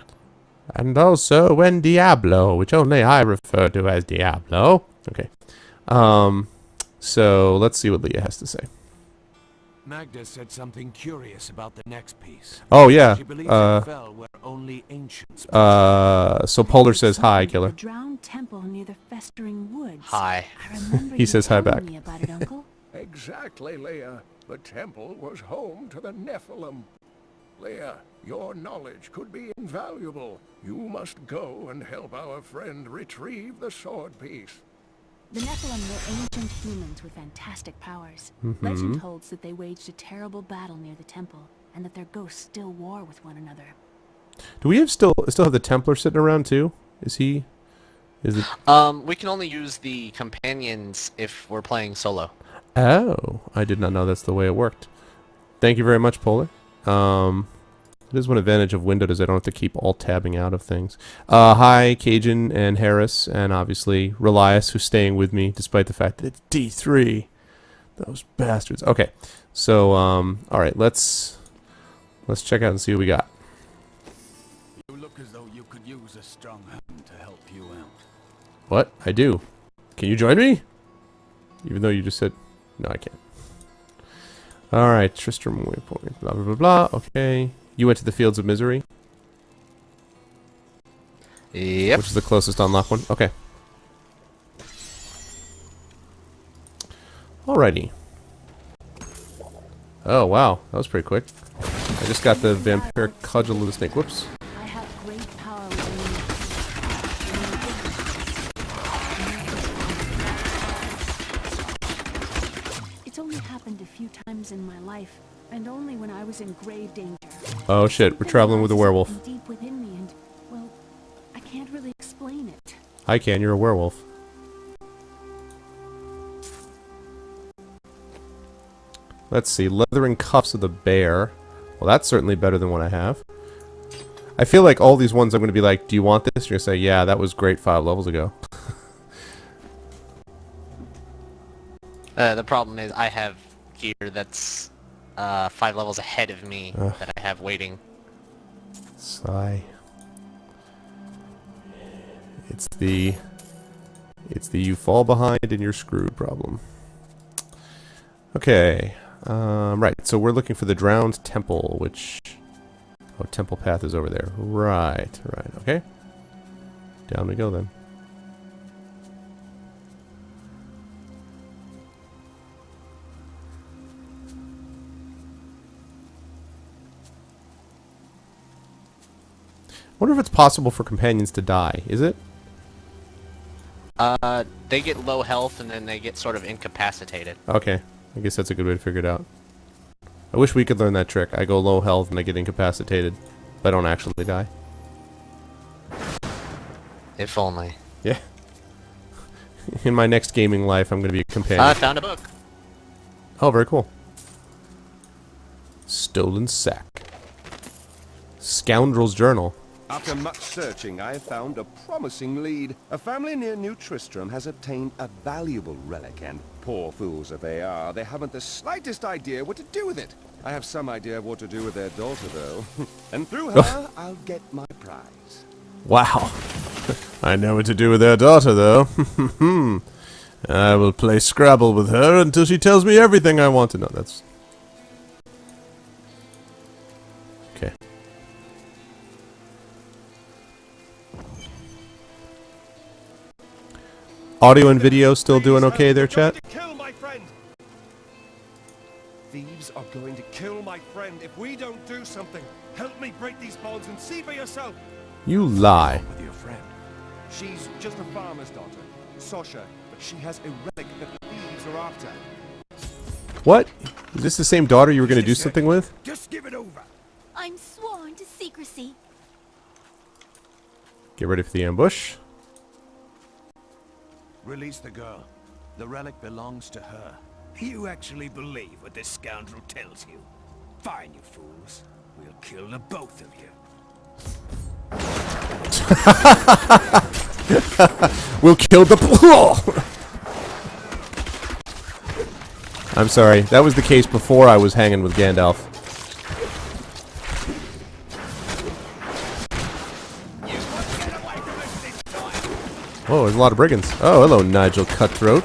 And also when Diablo, which only I refer to as Diablo. Okay. So let's see what Leah has to say. Magda said something curious about the next piece. Oh yeah. She believes it fell where only ancients. So Polar says hi, Killer. The drowned temple near the festering woods. Hi. I remember He says hi back. me about it, Uncle. Exactly, Leah. The temple was home to the Nephilim. Leah, your knowledge could be invaluable. You must go and help our friend retrieve the sword piece. The Nephilim were ancient humans with fantastic powers. Mm-hmm. Legend holds that they waged a terrible battle near the temple, and that their ghosts still war with one another. Do we still have the Templar sitting around too? Is it? We can only use the companions if we're playing solo. Oh, I did not know that's the way it worked. Thank you very much, Polar. It is one advantage of Windows, I don't have to keep alt-tabbing out of things. Hi, Cajun and Harris, and obviously Relias, who's staying with me, despite the fact that it's D3. Those bastards. Okay, so, alright, let's check out and see what we got. You look as though you could use a strong hand to help you out. What? I do. Can you join me? Even though you just said... No, I can't. Alright, Tristram waypoint, blah, blah, blah, blah. Okay. You went to the Fields of Misery? Yep. Which is the closest unlock one? Okay. Alrighty. Oh, wow. That was pretty quick. I just got the Vampire Cudgel of the Snake. Whoops. I have great power within me. It's only happened a few times in my life, and only when I was in grave danger. Oh shit, we're traveling with a werewolf. Deep within me, and well, I can't really explain it. I can, you're a werewolf. Let's see, leather and cuffs of the bear. Well, that's certainly better than what I have. I feel like all these ones I'm going to be like, do you want this? You're going to say, yeah, that was great 5 levels ago. The problem is I have here that's 5 levels ahead of me that I have waiting. Sigh. It's the you fall behind and you're screwed problem. Okay. Right, so we're looking for the Drowned Temple, which... Oh, Temple Path is over there. Right, okay. Down we go then. I wonder if it's possible for companions to die. Is it? They get low health and then they get sort of incapacitated. Okay. I guess that's a good way to figure it out. I wish we could learn that trick. I go low health and I get incapacitated, but I don't actually die. If only. Yeah. In my next gaming life, I'm going to be a companion. I found a book. Oh, very cool. Stolen Sack. Scoundrel's Journal. After much searching, I have found a promising lead. A family near New Tristram has obtained a valuable relic, and poor fools that they are, they haven't the slightest idea what to do with it. I have some idea of what to do with their daughter, though. And through her, I'll get my prize. Wow. I know what to do with their daughter, though. I will play Scrabble with her until she tells me everything I want to know. That's... Okay. Audio and video still doing okay there, chat? Kill my friend. Thieves are going to kill my friend if we don't do something. Help me break these bonds and see for yourself. You lie. With your friend. She's just a farmer's daughter, Sasha, but she has a relic that the thieves are after. What? Is this the same daughter you were going to do something with? Just give it over. I'm sworn to secrecy. Get ready for the ambush. Release the girl. The relic belongs to her. You actually believe what this scoundrel tells you? Fine, you fools. We'll kill the both of you. We'll kill the... I'm sorry. That was the case before I was hanging with Gandalf. Oh, there's a lot of brigands. Oh, hello, Nigel Cutthroat.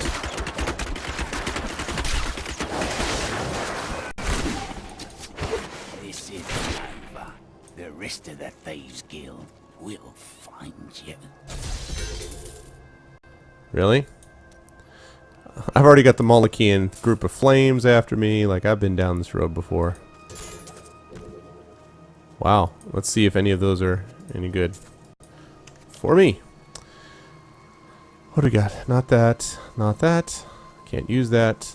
This is over. The rest of the Thieves Guild will find you. Really? I've already got the Molochian group of flames after me. Like, I've been down this road before. Wow. Let's see if any of those are any good for me. What do we got? Not that. Not that. Can't use that.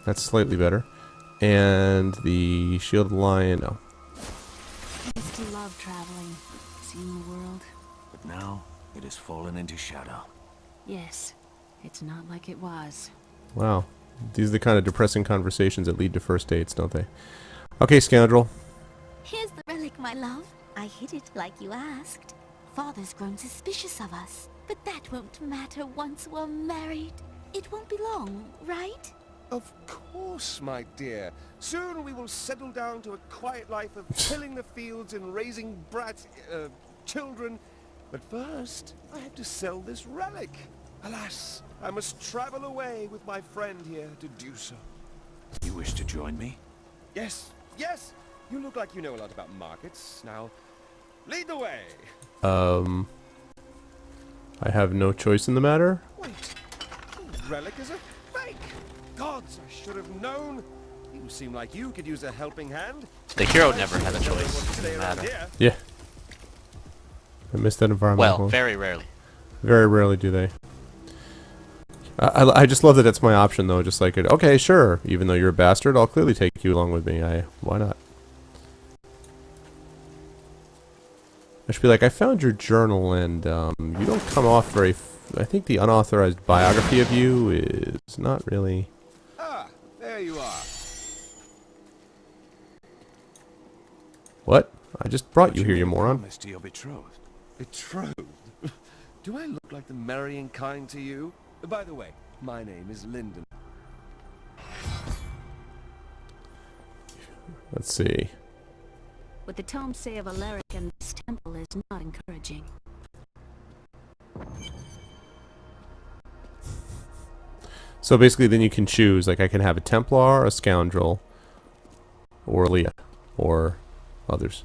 That's slightly better. And the Shielded Lion, no. I used to love traveling, seeing the world. But now, it has fallen into shadow. Yes, it's not like it was. Wow. These are the kind of depressing conversations that lead to first dates, don't they? Okay, scoundrel. Here's the relic, my love. I hid it like you asked. Father's grown suspicious of us, but that won't matter once we're married. It won't be long, right? Of course, my dear. Soon we will settle down to a quiet life of tilling the fields and raising children. But first, I have to sell this relic. Alas, I must travel away with my friend here to do so. You wish to join me? Yes, yes! You look like you know a lot about markets. Now, lead the way! I have no choice in the matter. Wait, the relic is a fake! Gods, I should have known! You seem like you could use a helping hand. The hero never had a choice in the matter. Yeah. I missed that environment. Well, very rarely. Very rarely do they. I just love that it's my option, though. Just like, okay, sure. Even though you're a bastard, I'll clearly take you along with me. Why not? I should be like, I found your journal, and you don't come off very... I think the unauthorized biography of you is not really... Ah, there you are. What? I just brought you here, you moron. Promise to your betrothed. Betrothed? Do I look like the marrying kind to you? By the way, my name is Lyndon. Let's see. What the tomes say of Alaric and this temple is not encouraging. So basically, then you can choose. Like, I can have a Templar, a Scoundrel, or Leah, or others.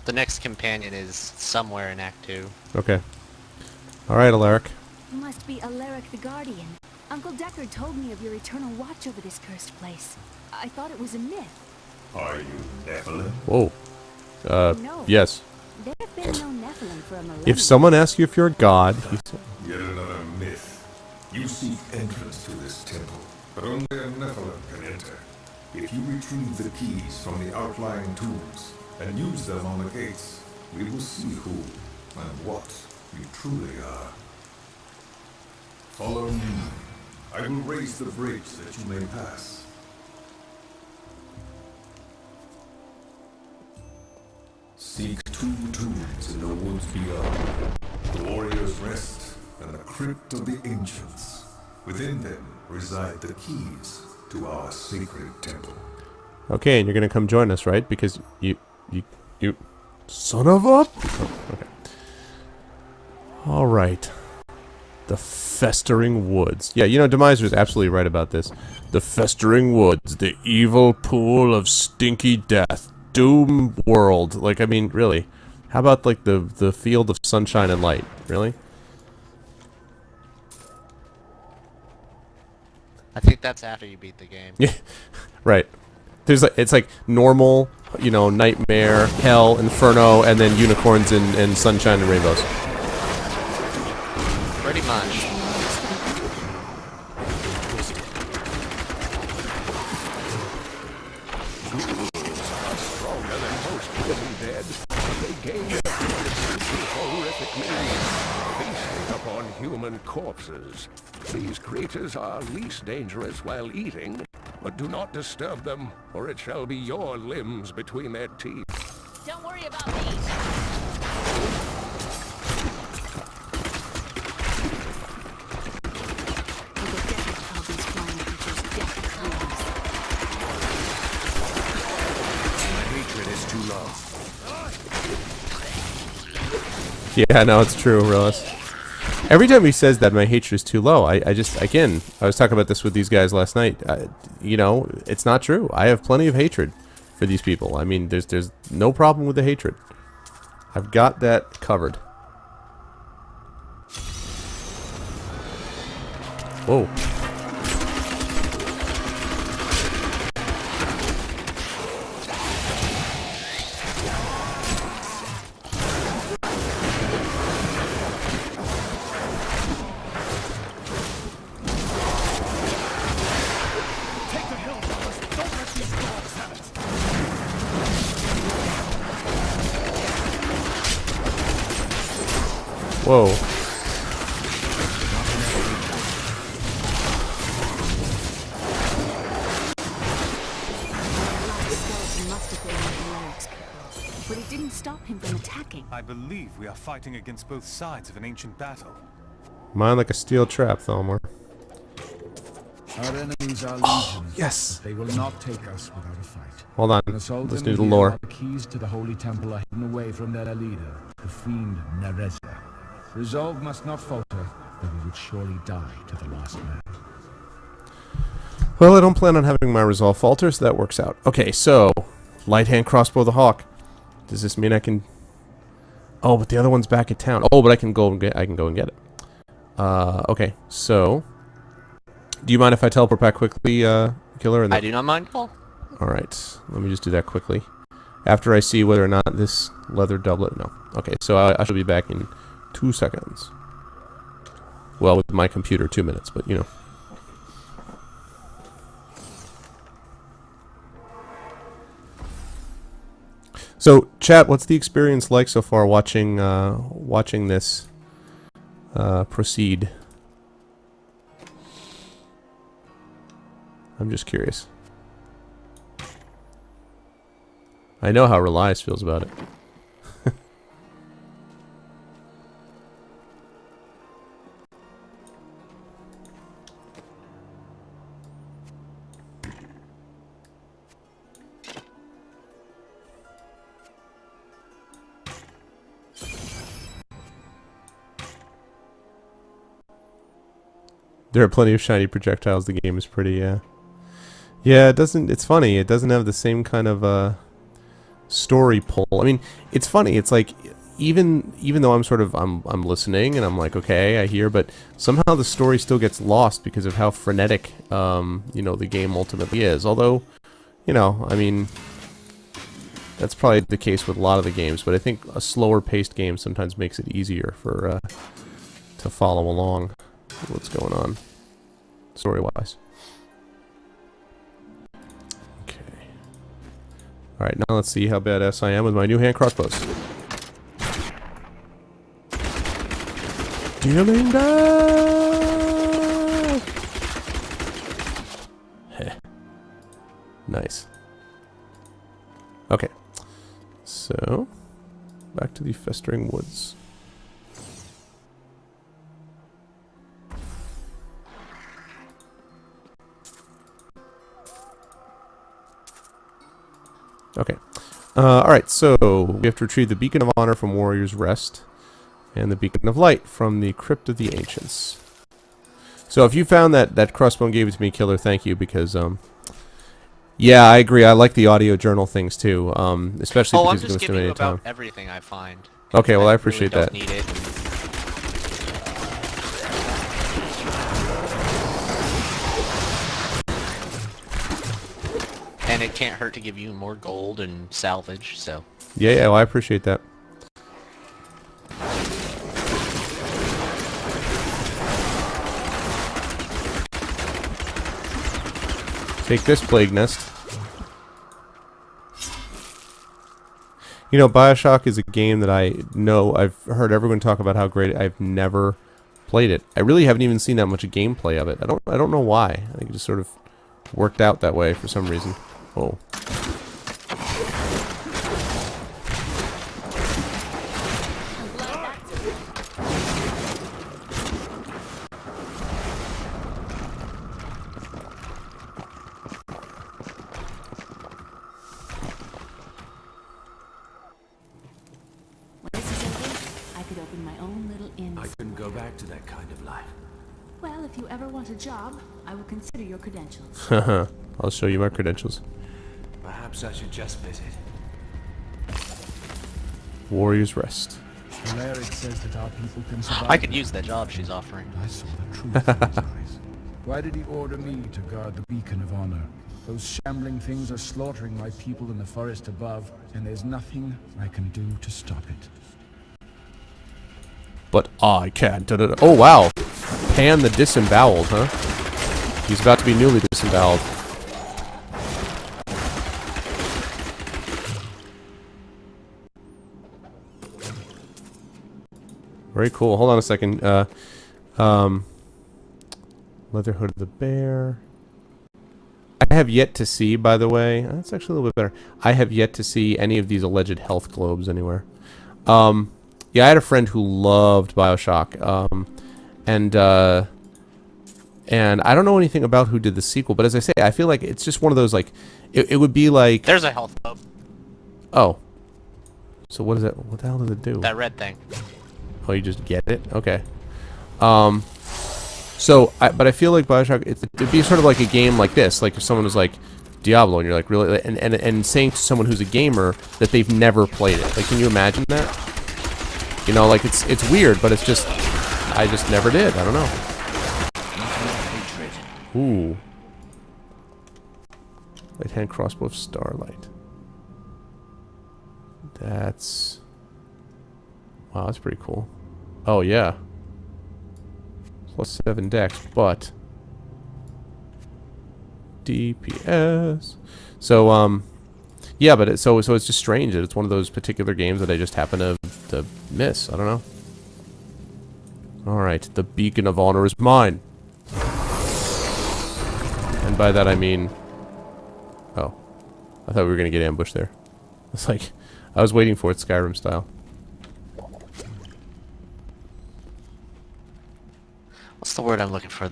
The next companion is somewhere in Act 2. Okay. All right, Alaric. You must be Alaric the Guardian. Uncle Deckard told me of your eternal watch over this cursed place. I thought it was a myth. Are you Nephilim? Whoa. No. Yes. There have been no Nephilim for a millennium. If someone asks you if you're a god, Yet another myth. You seek entrance to this temple, but only a Nephilim can enter. If you retrieve the keys from the outlying tombs and use them on the gates, we will see who and what you truly are. Follow me. I will raise the bridge that you may pass. Seek 2 tombs in the woods beyond. The Warrior's Rest and the Crypt of the Ancients. Within them reside the keys to our sacred temple. okay, and you're gonna come join us, right? Because you, son of a. Oh, okay. All right. The Festering Woods. Yeah, you know, Demise was absolutely right about this. The Festering Woods, the evil pool of stinky death, doom world. Like, I mean, really. How about, like, the field of sunshine and light? Really? I think that's after you beat the game. Yeah, right. There's like, it's like normal, you know, nightmare, hell, inferno, and then unicorns and sunshine and rainbows. Pretty much. Stronger than most living dead, they gain their horrific means, feasting upon human corpses. These creatures are least dangerous while eating, but do not disturb them, or it shall be your limbs between their teeth. Don't worry about me. Yeah, no, it's true, Ross. Every time he says that, my hatred is too low. I just, again, I was talking about this with these guys last night. You know, it's not true. I have plenty of hatred for these people. I mean, there's no problem with the hatred. I've got that covered. Whoa. Whoa. But it didn't stop him from attacking. I believe we are fighting against both sides of an ancient battle. Mine like a steel trap, Thalmor. Our enemies are legions. Yes. They will not take us without a fight. Hold on. Let's do the lore. The keys to the holy temple are hidden away from their leader, the fiend Nereza. Resolve must not falter, or we would surely die to the last man. Well, I don't plan on having my resolve falter, so that works out. Okay, so light hand crossbow of the hawk. Does this mean I can? Oh, but the other one's back in town. Oh, but I can go and get. I can go and get it. Okay, so do you mind if I teleport back quickly, Killer? I do not mind at all. All right, let me just do that quickly. After I see whether or not this leather doublet. No. Okay, so I shall be back in 2 seconds. Well, with my computer, 2 minutes, but you know. So, chat, what's the experience like so far watching watching this proceed? I'm just curious. I know how Relias feels about it. There are plenty of shiny projectiles. The game is pretty, yeah, it doesn't, it's funny, it doesn't have the same kind of, story pull. I mean, it's funny, it's like, even though I'm listening, and I'm like, okay, I hear, but somehow the story still gets lost because of how frenetic, you know, the game ultimately is. Although, you know, I mean, that's probably the case with a lot of the games, but I think a slower paced game sometimes makes it easier for, to follow along what's going on, story-wise. Okay. Alright, now let's see how badass I am with my new hand crossbows. Dealing death! Heh. Nice. Okay. So, back to the festering woods. Okay. Alright, so we have to retrieve the Beacon of Honor from Warrior's Rest and the Beacon of Light from the Crypt of the Ancients. So if you found that crossbow and gave it to me, Killer, thank you, because, yeah, I agree. I like the audio journal things, too, especially because I'm just giving you about everything I find. Okay, well, I appreciate that. Need it. And it can't hurt to give you more gold and salvage, so... Yeah, well, I appreciate that. Take this, Plague Nest. You know, BioShock is a game that I know, I've heard everyone talk about how great it is. I've never played it. I really haven't even seen that much gameplay of it. I don't know why. I think it just sort of worked out that way for some reason. Oh. I could open my own little inn. I couldn't go back to that kind of life. Well, if you ever want a job, I will consider your credentials. Haha. I'll show you my credentials. Perhaps I should just visit. Warrior's Rest. Says that our people can survive. I could use that job she's offering. I saw the truth in his eyes. Why did he order me to guard the Beacon of Honor? Those shambling things are slaughtering my people in the forest above, and there's nothing I can do to stop it. But I can't. Oh, wow. Pan the Disemboweled, huh? He's about to be newly disemboweled. Very cool. Hold on a second. Leather Hood of the Bear. I have yet to see, by the way, that's actually a little bit better. I have yet to see any of these alleged health globes anywhere. Yeah, I had a friend who loved BioShock, and I don't know anything about who did the sequel, but as I say, I feel like it's just one of those, like, it would be like... There's a health globe. Oh. So what is it? What the hell does it do? That red thing. Oh, you just get it? Okay. So, but I feel like BioShock, it'd be sort of like a game like this, like if someone was like, Diablo, and you're like, really, and saying to someone who's a gamer that they've never played it. Like, can you imagine that? You know, like, it's weird, but it's just, I just never did. I don't know. Ooh. Right-hand crossbow of Starlight. That's... Wow, that's pretty cool. Oh, yeah. Plus 7 dex, but... DPS. So, yeah, but so it's just strange that it's one of those particular games that I just happen to miss. I don't know. Alright, the Beacon of Honor is mine. And by that I mean... Oh. I thought we were going to get ambushed there. It's like... I was waiting for it, Skyrim style. What's the word I'm looking for?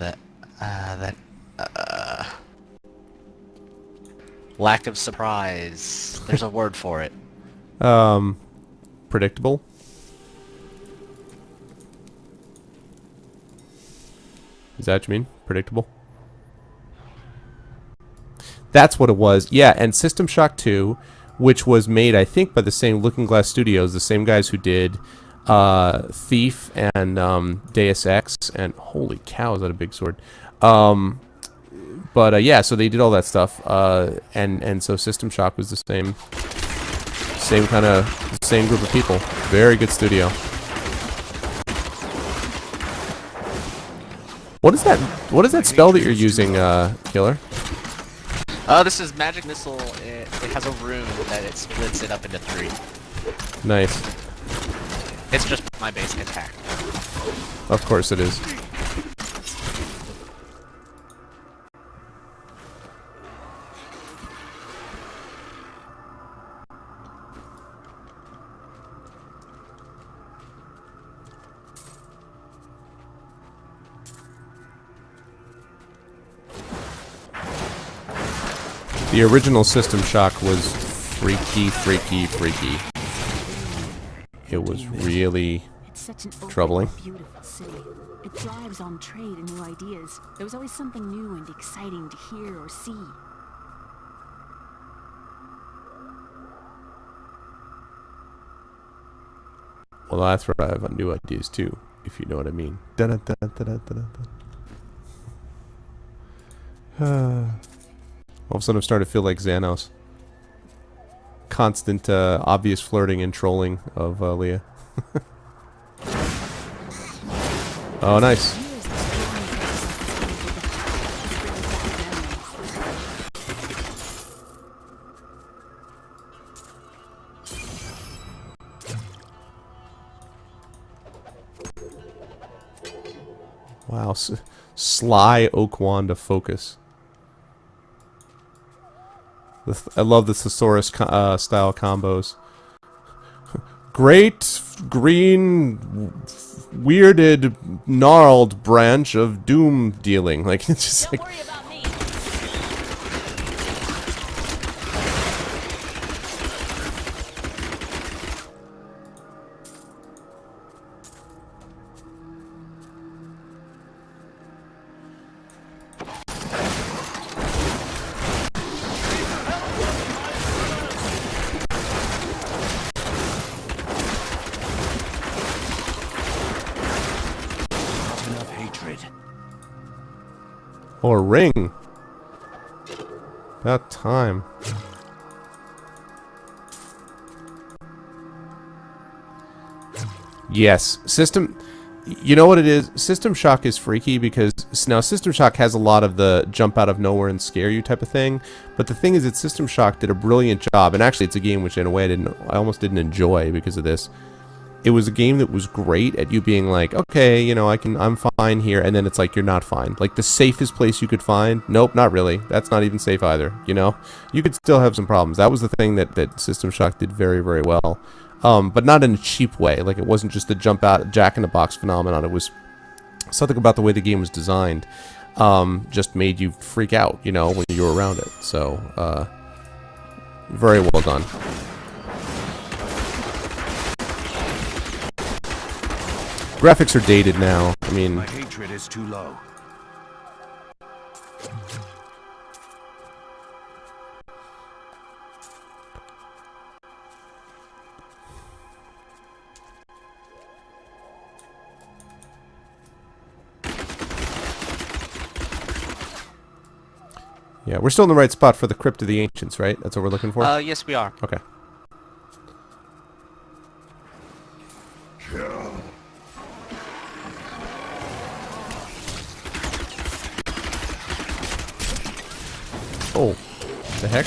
Lack of surprise. There's a word for it. Predictable? Is that what you mean? Predictable? That's what it was. Yeah, and System Shock 2, which was made, I think, by the same Looking Glass Studios, the same guys who did Thief and Deus Ex, and holy cow, is that a big sword? But yeah, so they did all that stuff, and so System Shock was the same group of people. Very good studio. What is that? What is that spell that you're using, Killer? This is Magic Missile. It has a rune that it splits it up into 3. Nice. It's just my basic attack. Of course it is. The original System Shock was freaky. It was really troubling. Beautiful city. It thrives on trade and new ideas. There was always something new and exciting to hear or see. Well, I thrive on new ideas too, if you know what I mean. All of a sudden I'm starting to feel like Xanos. Constant, obvious flirting and trolling of Leah. Oh, nice. Wow, sly Oakwanda focus. I love the Thesaurus style combos. Great green weirded gnarled branch of doom dealing. Like it's just like or ring. About time. Yes, System. You know what it is? System Shock is freaky because now System Shock has a lot of the jump out of nowhere and scare you type of thing. But the thing is that System Shock did a brilliant job, and actually it's a game which in a way I almost didn't enjoy because of this. It was a game that was great at you being like, okay, you know, I'm fine here, and then it's like you're not fine. Like the safest place you could find, nope, not really. That's not even safe either. You know, you could still have some problems. That was the thing that System Shock did very, very well, but not in a cheap way. Like it wasn't just the jump out Jack in the Box phenomenon. It was something about the way the game was designed, just made you freak out, you know, when you were around it. So, very well done. Graphics are dated now. I mean, my hatred is too low. Yeah, we're still in the right spot for the Crypt of the Ancients, right? That's what we're looking for? Yes, we are. Okay. Oh, the heck?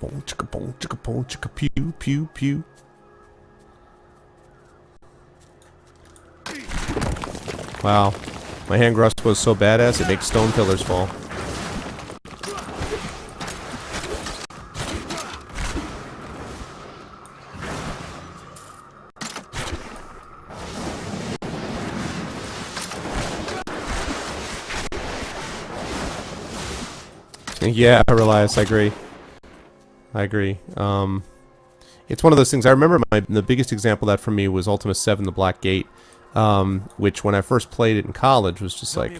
boom, chicka boom, chicka boom, chicka pew, pew, pew. Wow. My hand crossbow is so badass it makes stone pillars fall. Yeah, Relias, I agree. I agree. It's one of those things. I remember the biggest example of that for me was Ultima 7, The Black Gate, which when I first played it in college was just like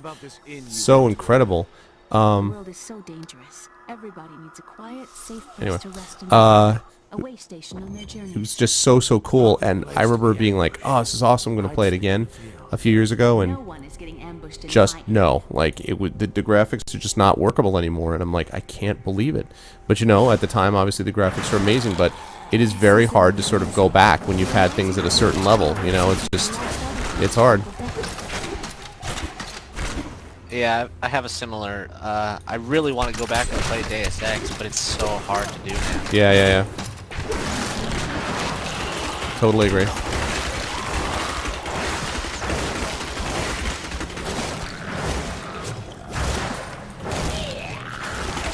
so incredible. The world is so dangerous. Everybody needs a quiet, safe place Anyway, to rest and a way station on their journey. it was just so cool, and I remember being like, "Oh, this is awesome! I'm going to play it again." A few years ago, and just no, like it would the graphics are just not workable anymore, and I'm like, I can't believe it. But you know, at the time, obviously the graphics are amazing, but it is very hard to sort of go back when you've had things at a certain level. You know, it's hard. Yeah, I have a similar. I really want to go back and play Deus Ex, but it's so hard to do now. Yeah. Totally agree.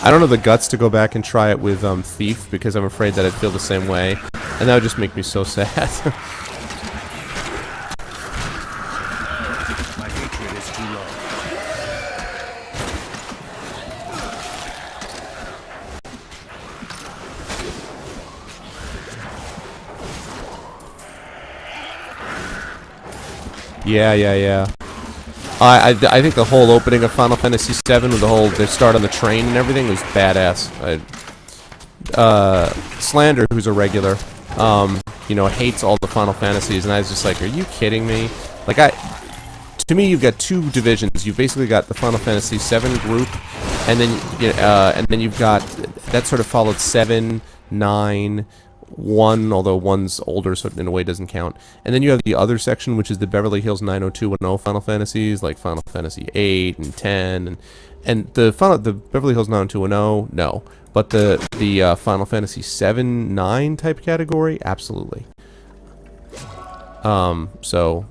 I don't have the guts to go back and try it with Thief because I'm afraid that I'd feel the same way, and that would just make me so sad. My hatred is too low. Yeah. I think the whole opening of Final Fantasy VII with the whole they start on the train and everything was badass. Slander, who's a regular, you know, hates all the Final Fantasies, and I was just like, are you kidding me? Like, to me, you've got two divisions. You've basically got the Final Fantasy VII group, and then you've got that sort of followed 7, 9. 1, although 1's older, so in a way doesn't count. And then you have the other section, which is the Beverly Hills 90210 Final Fantasies, like Final Fantasy 8 and 10, and the Beverly Hills 90210, no, but the Final Fantasy 7, 9 type category, absolutely. So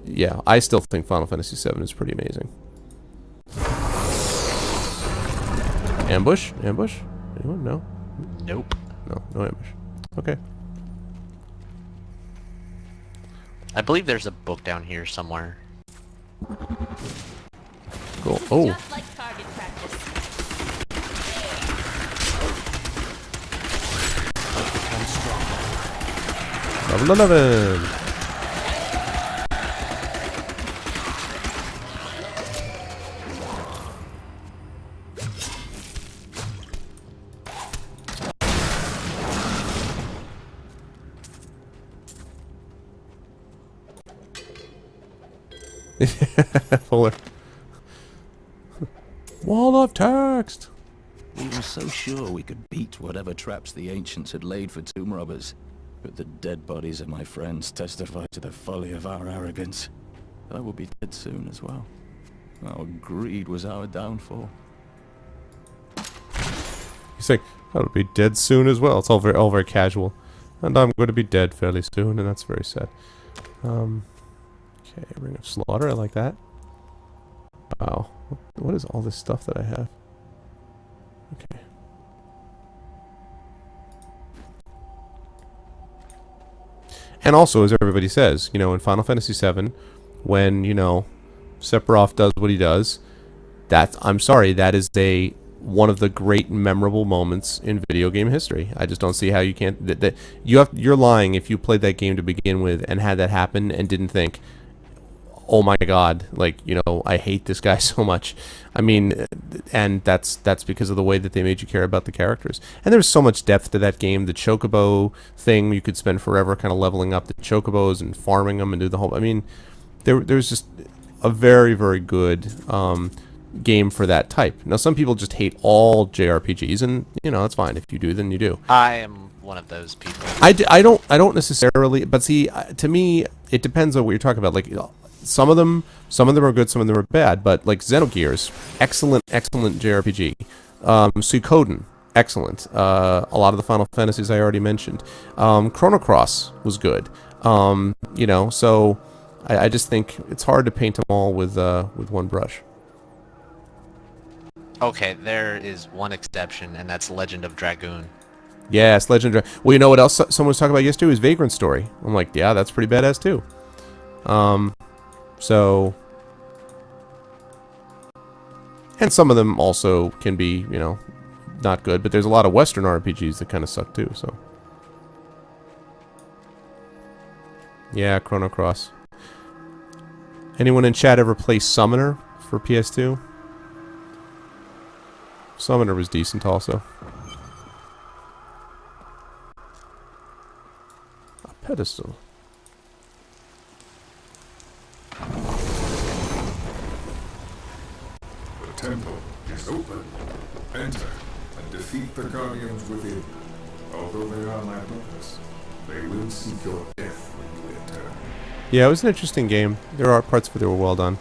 yeah, I still think Final Fantasy 7 is pretty amazing. Ambush? Anyone? No. Nope. No ambush. Okay. I believe there's a book down here somewhere. Cool. Oh. Just like target practice. Level 11. Fuller. Wall of text. We were so sure we could beat whatever traps the ancients had laid for tomb robbers, but the dead bodies of my friends testify to the folly of our arrogance. I will be dead soon as well. Our greed was our downfall. He's like, I'll be dead soon as well. It's all very casual, and I'm going to be dead fairly soon, and that's very sad. Okay, Ring of Slaughter, I like that. Wow. What is all this stuff that I have? Okay. And also, as everybody says, you know, in Final Fantasy VII, when, you know, Sephiroth does what he does, I'm sorry, that is one of the great memorable moments in video game history. I just don't see how you can't... You're lying if you played that game to begin with and had that happen and didn't think, oh my god, like, you know, I hate this guy so much. I mean, and that's because of the way that they made you care about the characters. And there's so much depth to that game. The chocobo thing, you could spend forever kind of leveling up the chocobos and farming them and do the whole... I mean, there's just a very, very good game for that type. Now, some people just hate all JRPGs, and, you know, that's fine. If you do, then you do. I am one of those people. I don't necessarily, but see, to me, it depends on what you're talking about. Like, some of them are good, some of them are bad. But like Xenogears, excellent JRPG. Suikoden, excellent. A lot of the Final Fantasies I already mentioned. Chrono Cross was good. You know, so I just think it's hard to paint them all with one brush. Okay, there is one exception, and that's Legend of Dragoon. Yes, Legend. Well, you know what else someone was talking about yesterday was Vagrant Story. I'm like, yeah, that's pretty badass too. So, and some of them also can be, you know, not good. But there's a lot of Western RPGs that kind of suck too. So, yeah, Chrono Cross. Anyone in chat ever play Summoner for PS2? Summoner was decent also. A pedestal. The temple is open. Enter and defeat the guardians within. Although they are my brothers, they will seek your death when you enter. Yeah, it was an interesting game. There are parts of it that were well done.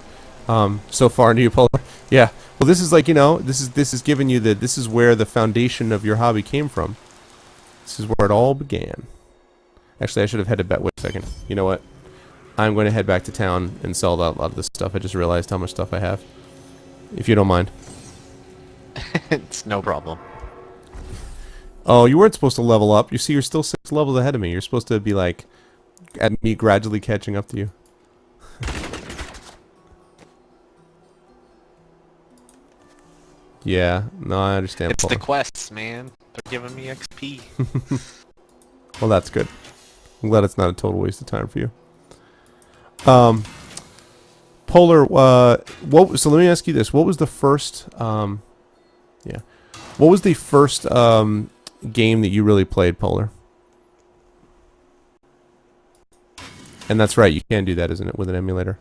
So far, New Polar. Yeah. Well, this is like, you know, this is giving you this is where the foundation of your hobby came from. This is where it all began. Actually, I should have headed back. Wait a second. You know what? I'm going to head back to town and sell a lot of this stuff. I just realized how much stuff I have. If you don't mind. It's no problem. Oh, you weren't supposed to level up. You see, you're still 6 levels ahead of me. You're supposed to be like, at me gradually catching up to you. Yeah, no, I understand. It's the quests, man. They're giving me XP. Well, that's good. I'm glad it's not a total waste of time for you. Polar, so let me ask you this. What was the first, What was the first, game that you really played, Polar? And that's right, you can do that, isn't it, with an emulator?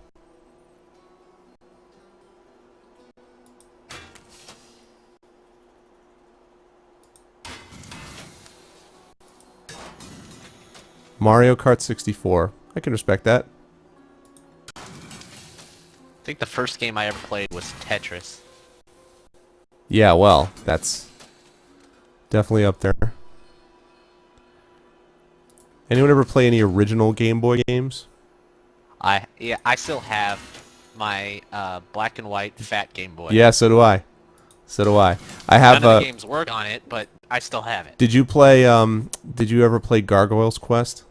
Mario Kart 64. I can respect that. I think the first game I ever played was Tetris. Yeah, well, that's definitely up there. Anyone ever play any original Game Boy games? I still have my black and white fat Game Boy. Yeah, so do I. So do I. I have none of the games work on it, but I still have it. Did you play did you ever play Gargoyle's Quest?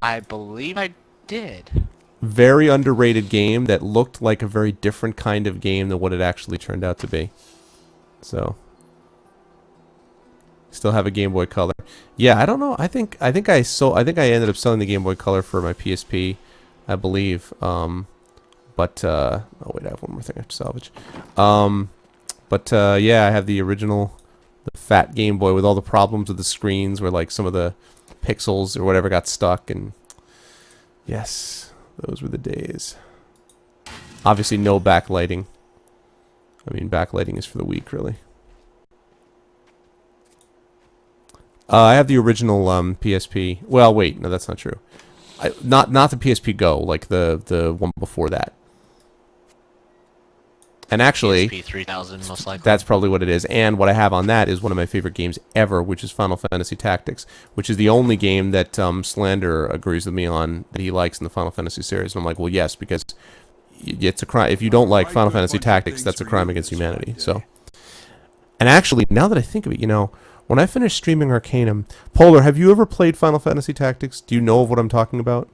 I believe I did. Very underrated game that looked like a very different kind of game than what it actually turned out to be. So still have a Game Boy Color. Yeah, I don't know. I think I ended up selling the Game Boy Color for my PSP, I believe. Oh wait, I have one more thing I have to salvage. Yeah, I have the original, the fat Game Boy with all the problems with the screens where like some of the pixels or whatever got stuck, and yes, those were the days. Obviously no backlighting. I mean, backlighting is for the weak, really. I have the original PSP. Well, wait, no, that's not true. Not the PSP Go, like the one before that. And actually, PSP 3000 most likely. That's probably what it is. And what I have on that is one of my favorite games ever, which is Final Fantasy Tactics, which is the only game that Slander agrees with me on that he likes in the Final Fantasy series. And I'm like, well, yes, because it's a crime. If you don't like Final Fantasy Tactics, that's a crime against humanity. So, and actually, now that I think of it, you know, when I finish streaming Arcanum, Polar, have you ever played Final Fantasy Tactics? Do you know of what I'm talking about?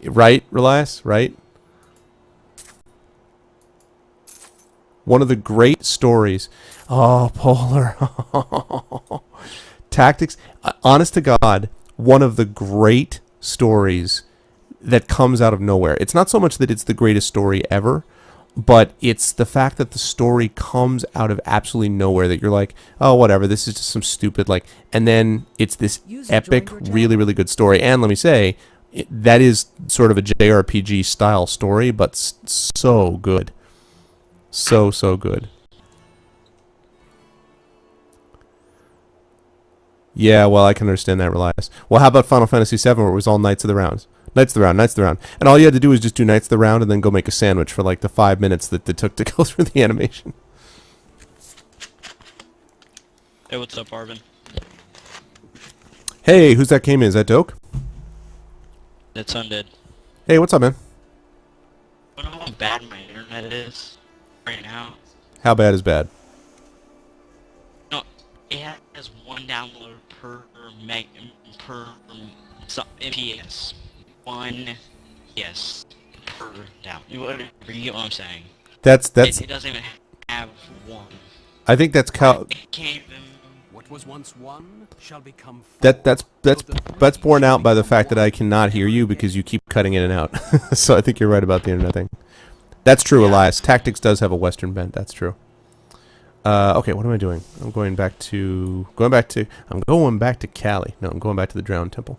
Right, Relias? Right? One of the great stories. Oh, Polar. Tactics. Honest to God, one of the great stories that comes out of nowhere. It's not so much that it's the greatest story ever, but it's the fact that the story comes out of absolutely nowhere, that you're like, oh, whatever, this is just some stupid, like, and then it's this epic, really, really good story. And let me say, that is sort of a JRPG style story, but so good. So good. Yeah, well, I can understand that, Relias. Well, how about Final Fantasy VII, where it was all Knights of the Rounds? Knights of the Round, Knights of the Round. And all you had to do was just do Knights of the Round and then go make a sandwich for like the 5 minutes that it took to go through the animation. Hey, what's up, Arvan? Hey, who's that came in? Is that Doak? It's Undead. Hey, what's up, man? I don't know how bad my internet is right now. How bad is bad? No, it has one download per FPS. One, yes, per down. Whatever, you get what I'm saying. That's It doesn't even have one. I think that's It can't even. What was once one shall become four. that's borne out by the fact that I cannot hear you because you keep cutting in and out. So I think you're right about the internet thing. That's true, Elias. Tactics does have a Western bent. That's true. Okay, what am I doing? I'm going back to Cali. No, I'm going back to the Drowned Temple.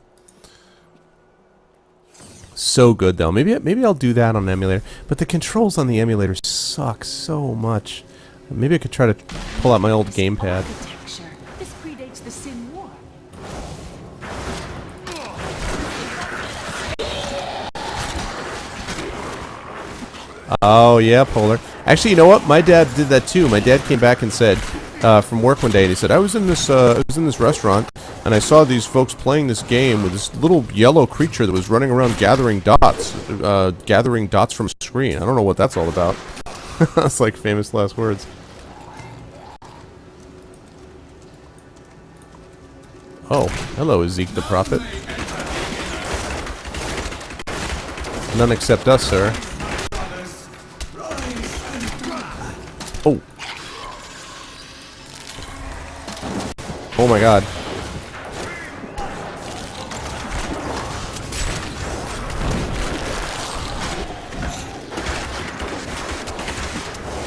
So good though. Maybe I'll do that on an emulator. But the controls on the emulator suck so much. Maybe I could try to pull out my old gamepad. This predates the Sin War. Oh yeah, Polar. Actually, you know what? My dad did that too. My dad came back and said, from work one day, and he said, I was in this restaurant, and I saw these folks playing this game with this little yellow creature that was running around gathering dots from a screen. I don't know what that's all about. That's like famous last words. Oh, hello, Zeke the Prophet. None except us, sir. Oh. Oh my god.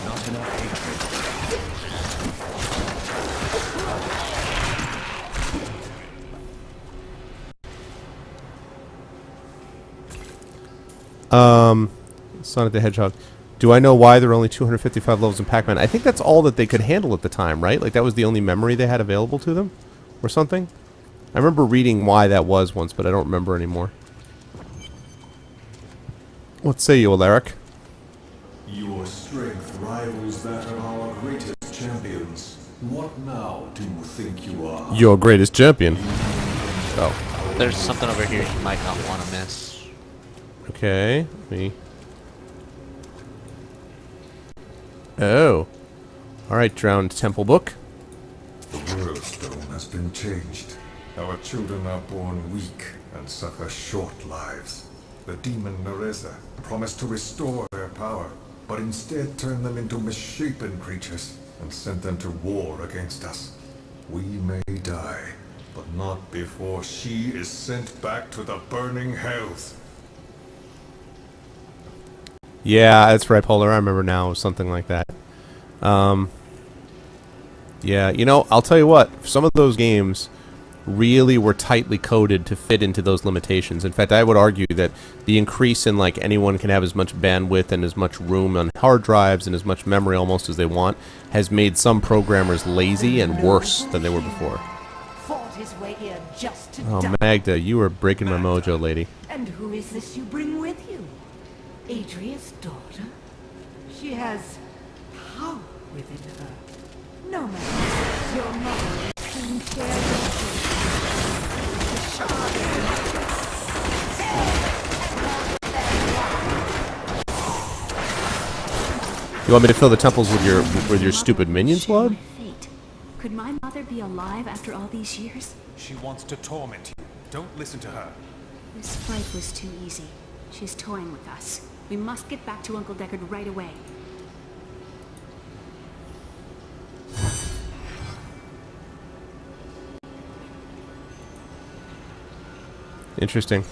Not enough hatred. Sonic the Hedgehog. Do I know why there are only 255 levels in Pac-Man? I think that's all that they could handle at the time, right? Like that was the only memory they had available to them? Or something? I remember reading why that was once, but I don't remember anymore. What say you, Alaric? Your strength rivals that of our greatest champions. What now do you think you are? Your greatest champion. Oh. There's something over here you might not want to miss. Okay, me. Oh. Alright, Drowned Temple book. The world stone has been changed. Our children are born weak and suffer short lives. The demon Nereza promised to restore their power, but instead turned them into misshapen creatures and sent them to war against us. We may die, but not before she is sent back to the burning hells. Yeah, that's right, Polar. I remember now. It was something like that. Yeah, you know, I'll tell you what. Some of those games really were tightly coded to fit into those limitations. In fact, I would argue that the increase in, like, anyone can have as much bandwidth and as much room on hard drives and as much memory almost as they want has made some programmers lazy and worse than they were before. Fought his way here just to Oh, die. Magda, you are breaking my mojo, lady. And who is this you bring with you? Adria's daughter? She has power within her. No matter, your mother can share your You want me to fill the temples with your stupid minions, blood? Fate. Could my mother be alive after all these years? She wants to torment you. Don't listen to her. This fight was too easy. She's toying with us. We must get back to Uncle Deckard right away. Interesting.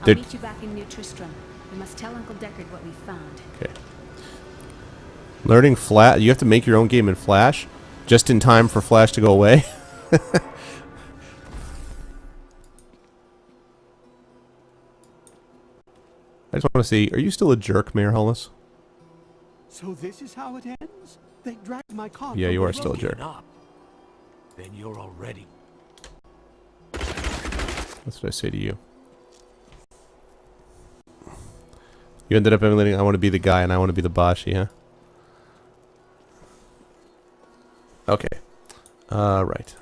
I'll meet you back in New Tristram. We must tell Uncle Deckard what we found. Okay. Learning Flash. You have to make your own game in Flash, just in time for Flash to go away. I just want to see. Are you still a jerk, Mayor Hollis? So this is how it ends? They dragged my car. Yeah, you are still a jerk. Then you're already. That's what I say to you. You ended up emulating I want to be the guy and I want to be the Bashi, huh? Okay. Right.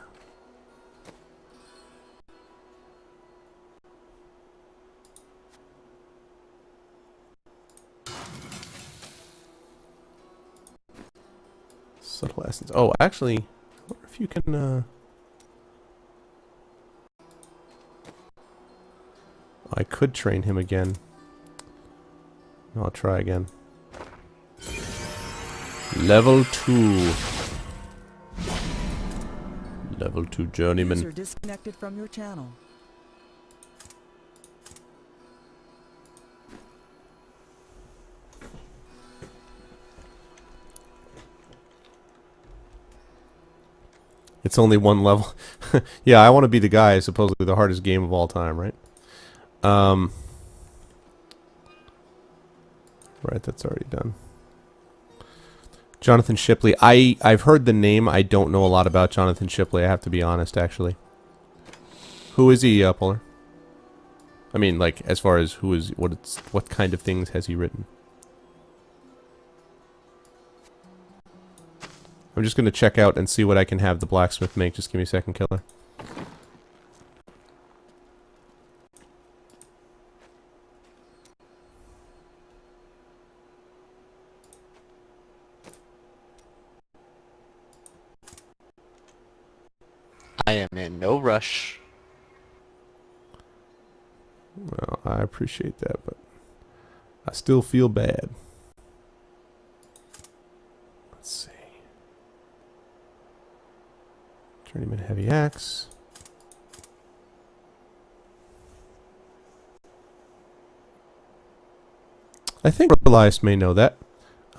Subtle essence. Oh, actually, I wonder if you can, I could train him again. I'll try again. Level 2. Level 2 journeyman. User disconnected from your channel. It's only one level. Yeah, I want to be the guy, supposedly the hardest game of all time, right? Right, that's already done. Jonathan Shipley. I've heard the name. I don't know a lot about Jonathan Shipley, I have to be honest, actually. Who is he, Polar? I mean, like, as far as who is, what kind of things has he written? I'm just going to check out and see what I can have the blacksmith make. Just give me a second, Killer. I am in no rush. Well, I appreciate that, but I still feel bad. Let's see. Journeyman Heavy Axe. I think Elias may know that.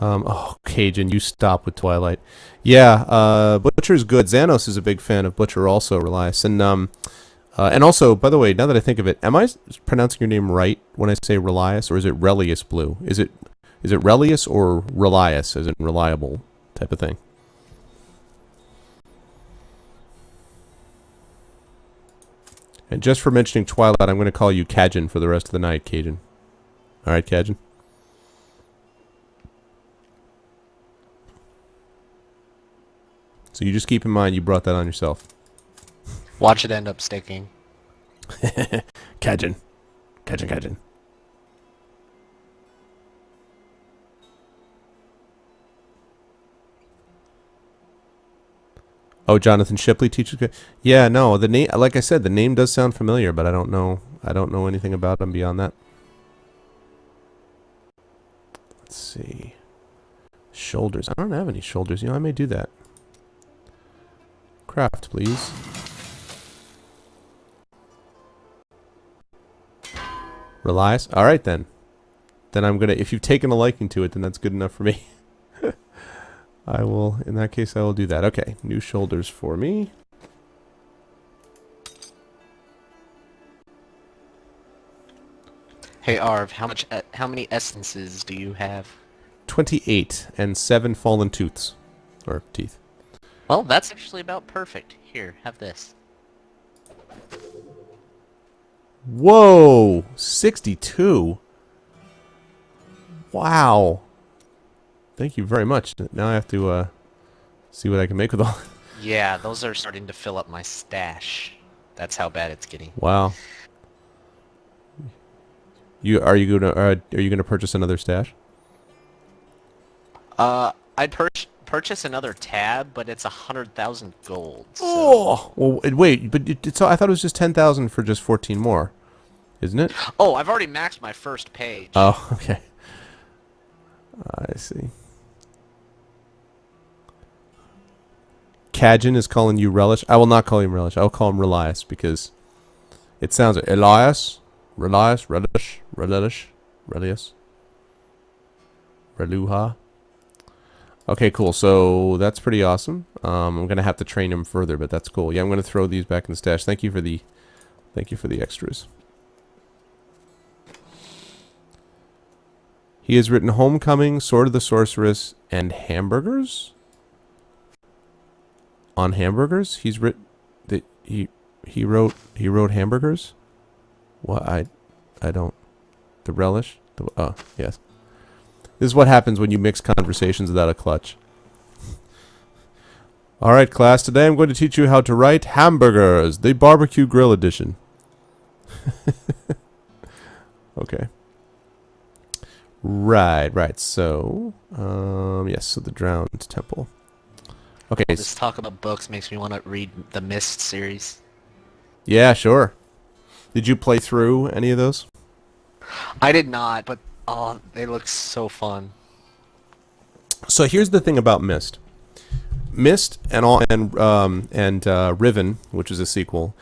Oh, Cajun, you stop with Twilight. Yeah, Butcher's good. Xanos is a big fan of Butcher also, Relias. And also, by the way, now that I think of it, am I pronouncing your name right when I say Relias, or is it Relius Blue? Is it Relius or Relias, as in reliable type of thing? And just for mentioning Twilight, I'm going to call you Cajun for the rest of the night, Cajun. All right, Cajun? So you just keep in mind you brought that on yourself. Watch it end up sticking. Cajun. Cajun, Cajun. Oh, Jonathan Shipley teaches. Yeah, no, the name, like I said, the name does sound familiar, but I don't know anything about him beyond that. Let's see. Shoulders. I don't have any shoulders. You know, I may do that. Craft, please. Relias? Alright then. Then I'm gonna, if you've taken a liking to it, then that's good enough for me. I will, in that case, I will do that. Okay, new shoulders for me. Hey Arv, how many essences do you have? 28 and 7 fallen tooths. Or teeth. Well, that's actually about perfect. Here, have this. Whoa! 62? Wow. Thank you very much. Now I have to see what I can make with all. Yeah, those are starting to fill up my stash. That's how bad it's getting. Wow. Are you gonna purchase another stash? I'd purchase another tab, but it's 100,000 gold. So. Oh, well, wait, but I thought it was just 10,000 for just 14 more, isn't it? Oh, I've already maxed my first page. Oh, okay. I see. Cajun is calling you Relish. I will not call him Relish. I will call him Relias because it sounds like Elias, Relias, Relish, Relish, Relius, Reluha. Okay, cool. So that's pretty awesome. I'm gonna have to train him further, but that's cool. Yeah, I'm gonna throw these back in the stash. Thank you for the extras. He has written Homecoming, Sword of the Sorceress, and Hamburgers. On hamburgers, he's written that he wrote hamburgers. What I don't. The Relish. Oh, yes. This is what happens when you mix conversations without a clutch. Alright, class, today I'm going to teach you how to write hamburgers, the barbecue grill edition. Okay. Right, so, yes, so the Drowned Temple. Okay. This talk about books makes me want to read the Mist series. Yeah, sure. Did you play through any of those? I did not, but oh, they look so fun. So here's the thing about Myst. Myst and Riven, which is a sequel,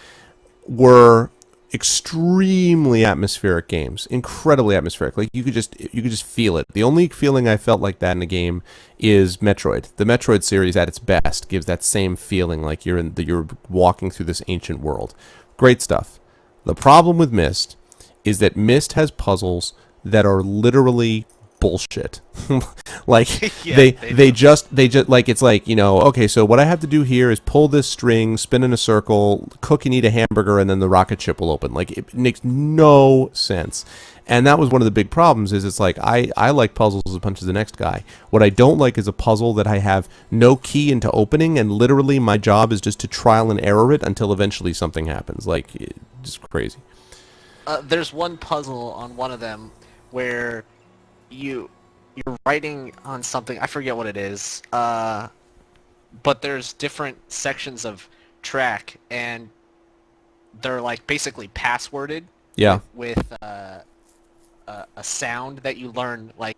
were extremely atmospheric games, incredibly atmospheric. Like you could just feel it. The only feeling I felt like that in a game is Metroid. The Metroid series at its best gives that same feeling, like you're walking through this ancient world. Great stuff. The problem with Myst is that Myst has puzzles that are literally bullshit. Like Yeah, they just like, it's like, you know, okay, so what I have to do here is pull this string, spin in a circle, cook and eat a hamburger, and then the rocket ship will open. Like, it makes no sense. And that was one of the big problems, is it's like, I like puzzles as much as the next guy. What I don't like is a puzzle that I have no key into opening, and literally my job is just to trial and error it until eventually something happens. Like, just crazy. There's one puzzle on one of them where you're writing on something, I forget what it is, but there's different sections of track, and they're like basically passworded. Yeah. With a sound that you learn like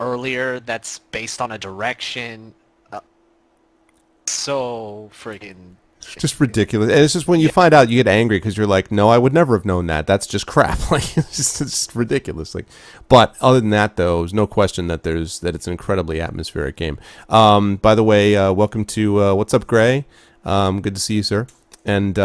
earlier that's based on a direction. So friggin'. Just ridiculous. And it's just when you find out, you get angry because you're like, no, I would never have known that. That's just crap. Like, it's just ridiculous. Like, but other than that, though, there's no question that it's an incredibly atmospheric game. By the way, welcome to What's Up, Gray? Good to see you, sir. And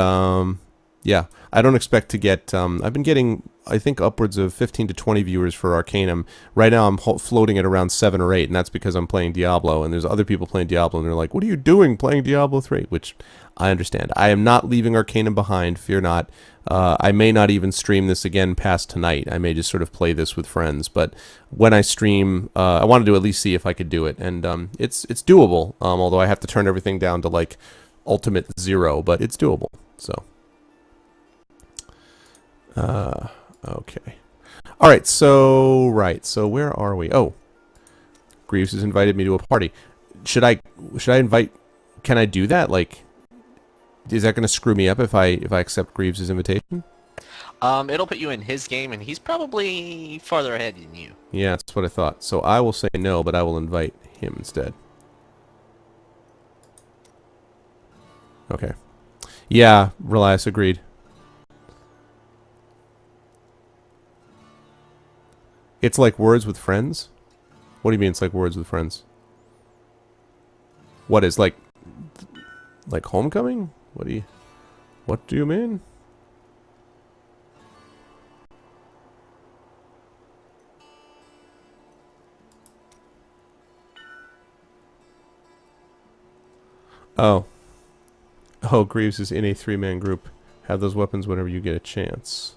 yeah, I don't expect to get. I've been getting, I think, upwards of 15 to 20 viewers for Arcanum. Right now, I'm floating at around 7 or 8, and that's because I'm playing Diablo. And there's other people playing Diablo, and they're like, "What are you doing playing Diablo 3?" Which I understand. I am not leaving Arcanum behind. Fear not. I may not even stream this again past tonight. I may just sort of play this with friends. But when I stream, I wanted to at least see if I could do it, and it's doable. Although I have to turn everything down to like ultimate 0, but it's doable. So. Okay. All right. So where are we? Oh, Greaves has invited me to a party. Should I invite? Can I do that? Like, is that going to screw me up if I accept Greaves' invitation? It'll put you in his game, and he's probably farther ahead than you. Yeah, that's what I thought. So I will say no, but I will invite him instead. Okay. Yeah, Relias agreed. It's like Words with Friends? What do you mean it's like Words with Friends? What is like Homecoming? What do you mean? Oh, Greaves is in a 3-man group. Have those weapons whenever you get a chance.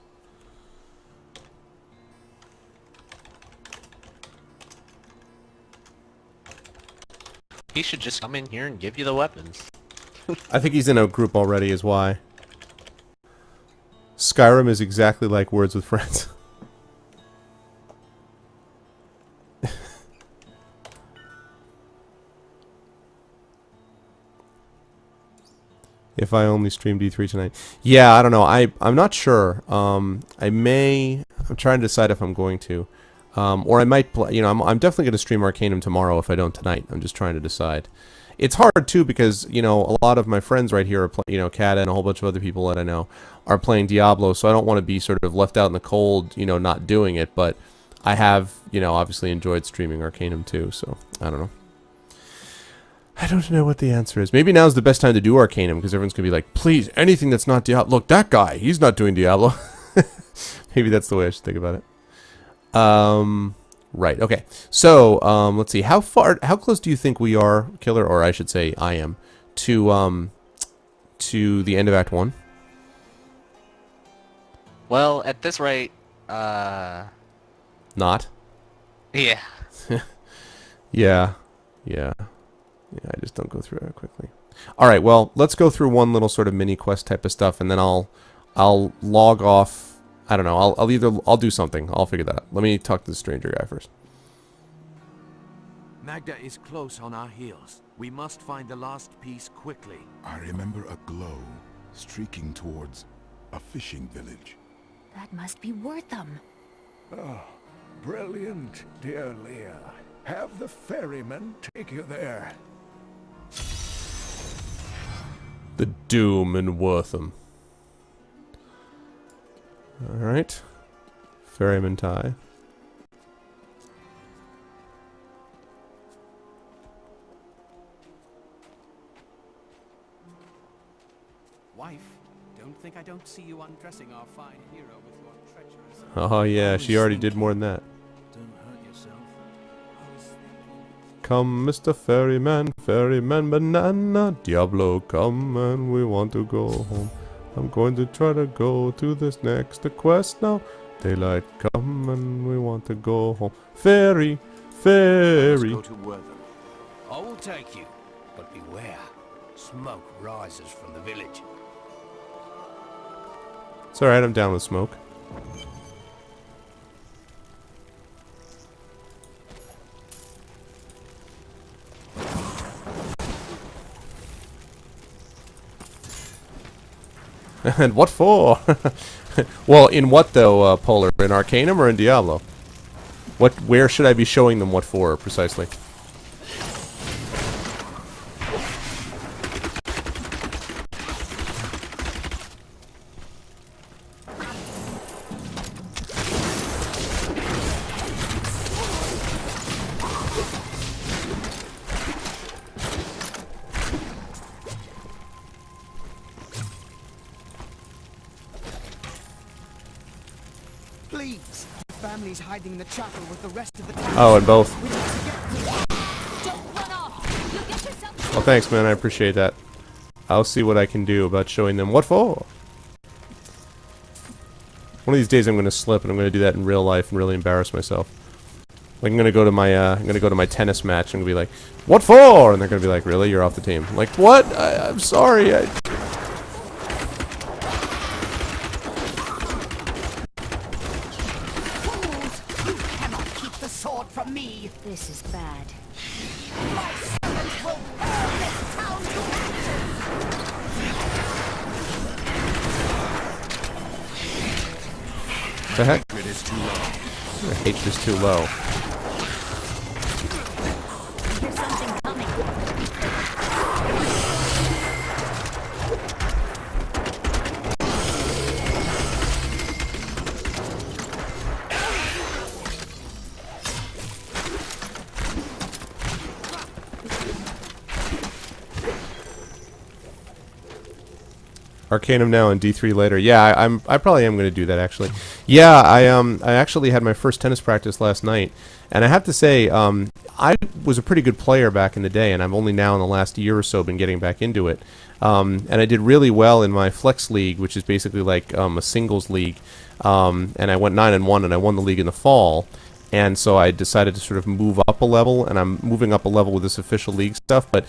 He should just come in here and give you the weapons. I think he's in a group already, is why. Skyrim is exactly like Words with Friends. If I only stream D3 tonight. Yeah, I don't know. I'm not sure. I'm trying to decide if I'm going to. Or I might play, you know, I'm definitely going to stream Arcanum tomorrow if I don't tonight. I'm just trying to decide. It's hard, too, because, you know, a lot of my friends right here are playing, you know, Kata and a whole bunch of other people that I know are playing Diablo, so I don't want to be sort of left out in the cold, you know, not doing it, but I have, you know, obviously enjoyed streaming Arcanum, too, so I don't know. I don't know what the answer is. Maybe now's the best time to do Arcanum, because everyone's going to be like, please, anything that's not Diablo. Look, that guy, he's not doing Diablo. Maybe that's the way I should think about it. Right, okay. So, let's see. How close do you think we are, Killer, or I should say I am, to the end of Act 1? Well, at this rate, I Not? Yeah. Yeah. Yeah. Yeah, I just don't go through it quickly. All right, well, let's go through one little sort of mini quest type of stuff, and then I'll log off. I don't know. I'll do something. I'll figure that out. Let me talk to the stranger guy first. Magda is close on our heels. We must find the last piece quickly. I remember a glow streaking towards a fishing village. That must be Wortham. Oh, brilliant, dear Leah. Have the ferryman take you there. The Doom in Wortham. Alright. Ferryman tie. Wife, don't think I don't see you undressing our fine hero with your treacherous... Oh yeah, she already did more than that. Don't hurt yourself. Come, Mr. Ferryman, Ferryman Banana, Diablo, come and we want to go home. I'm going to try to go to this next quest now. Daylight, come and we want to go home. Ferry, ferry. Let's go to Wortham. I will take you, but beware. Smoke rises from the village. It's alright, I'm down with smoke. And what for? Well, in what though, Polar? In Arcanum or in Diablo? Where should I be showing them what for, precisely? Please! The family's hiding in the chapel with the rest of the town. Oh, and both. Don't run off! Well, thanks, man. I appreciate that. I'll see what I can do about showing them what for. One of these days, I'm going to slip, and I'm going to do that in real life and really embarrass myself. Like, I'm going to go to my tennis match and be like, "What for?" And they're going to be like, "Really? You're off the team." I'm like, what? I'm sorry. Sword from me. This is bad. My servants will burn this town to ashes. The heck? Hatred is too low. Hatred is too low. There's something coming. Arcanum now and D3 later. Yeah, I probably am going to do that actually. Yeah, I actually had my first tennis practice last night, and I have to say, I was a pretty good player back in the day, and I've only now in the last year or so been getting back into it. And I did really well in my Flex League, which is basically like a singles league. And I went 9-1, and I won the league in the fall. And so I decided to sort of move up a level, and I'm moving up a level with this official league stuff. But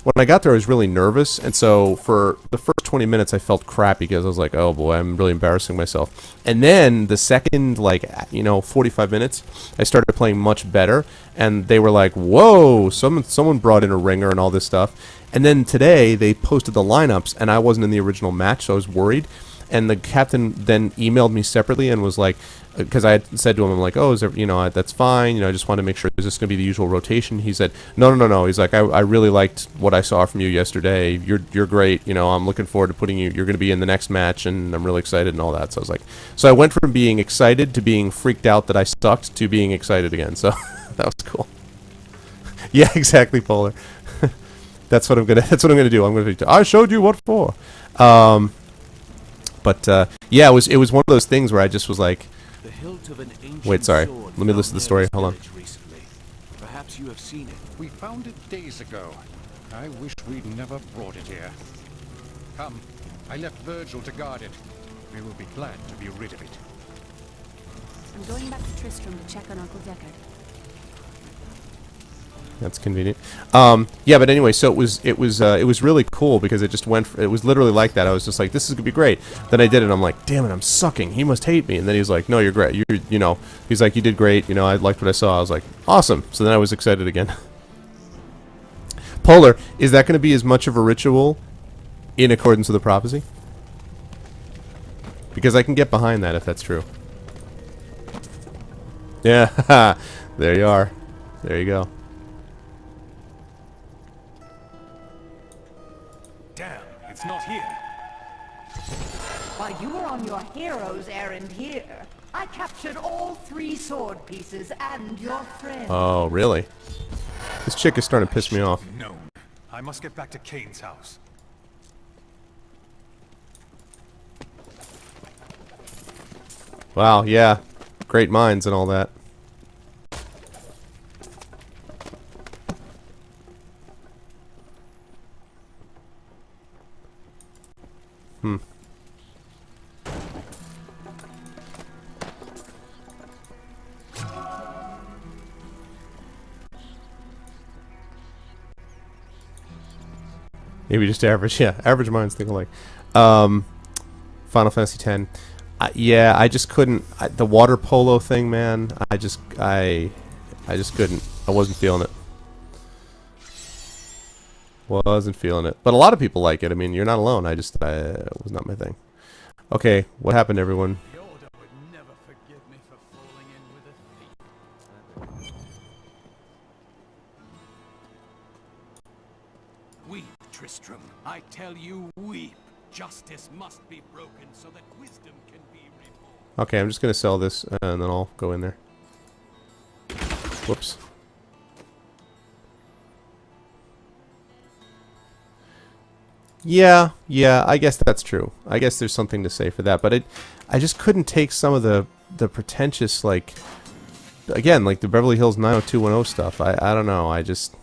when I got there, I was really nervous, and so for the first 20 minutes, I felt crappy because I was like, "Oh boy, I'm really embarrassing myself." And then the second, 45 minutes, I started playing much better, and they were like, "Whoa, someone brought in a ringer and all this stuff." And then today they posted the lineups, and I wasn't in the original match, so I was worried. And the captain then emailed me separately and was like, because I had said to him, I'm like, "Oh, is there, that's fine. I just want to make sure, is this going to be the usual rotation?" He said, No. He's like, I really liked what I saw from you yesterday. You're great. I'm looking forward to putting you. You're going to be in the next match, and I'm really excited and all that. So I was like, so I went from being excited to being freaked out that I sucked to being excited again. So that was cool. Yeah, exactly, Polar. That's what I'm gonna do. I'm gonna. I showed you what for. But yeah, it was one of those things where I just was like, wait, sorry. Let me listen to the story. Hold on. Perhaps you have seen it. We found it days ago. I wish we'd never brought it here. Come, I left Virgil to guard it. We will be glad to be rid of it. I'm going back to Tristram to check on Uncle Deckard. That's convenient. Yeah, but anyway, so it was really cool because it just went. It was literally like that. I was just like, this is gonna be great. Then I did it. And I'm like, damn it, I'm sucking. He must hate me. And then he's like, no, you're great. You know. He's like, you did great. You know, I liked what I saw. I was like, awesome. So then I was excited again. Polar, is that going to be as much of a ritual in accordance with the prophecy? Because I can get behind that if that's true. Yeah, there you are. There you go. Damn, it's not here. While you were on your hero's errand here, I captured all 3 sword pieces and your friend. Oh, really? This chick is starting to piss me off. No, I must get back to Kane's house. Wow, yeah. Great minds and all that. Maybe just average, yeah. Average minds think alike. Final Fantasy X. Yeah, I just couldn't. The water polo thing, man. I just couldn't. I wasn't feeling it. Wasn't feeling it. But a lot of people like it. I mean, you're not alone. It was not my thing. Okay, what happened, everyone? Weep, Tristram. I tell you, weep. Justice must be broken so that wisdom can be reborn. Okay, I'm just gonna sell this and then I'll go in there. Whoops. Yeah, I guess that's true. I guess there's something to say for that, but I just couldn't take some of the pretentious, like, again, like the Beverly Hills 90210 stuff. I don't know. I just,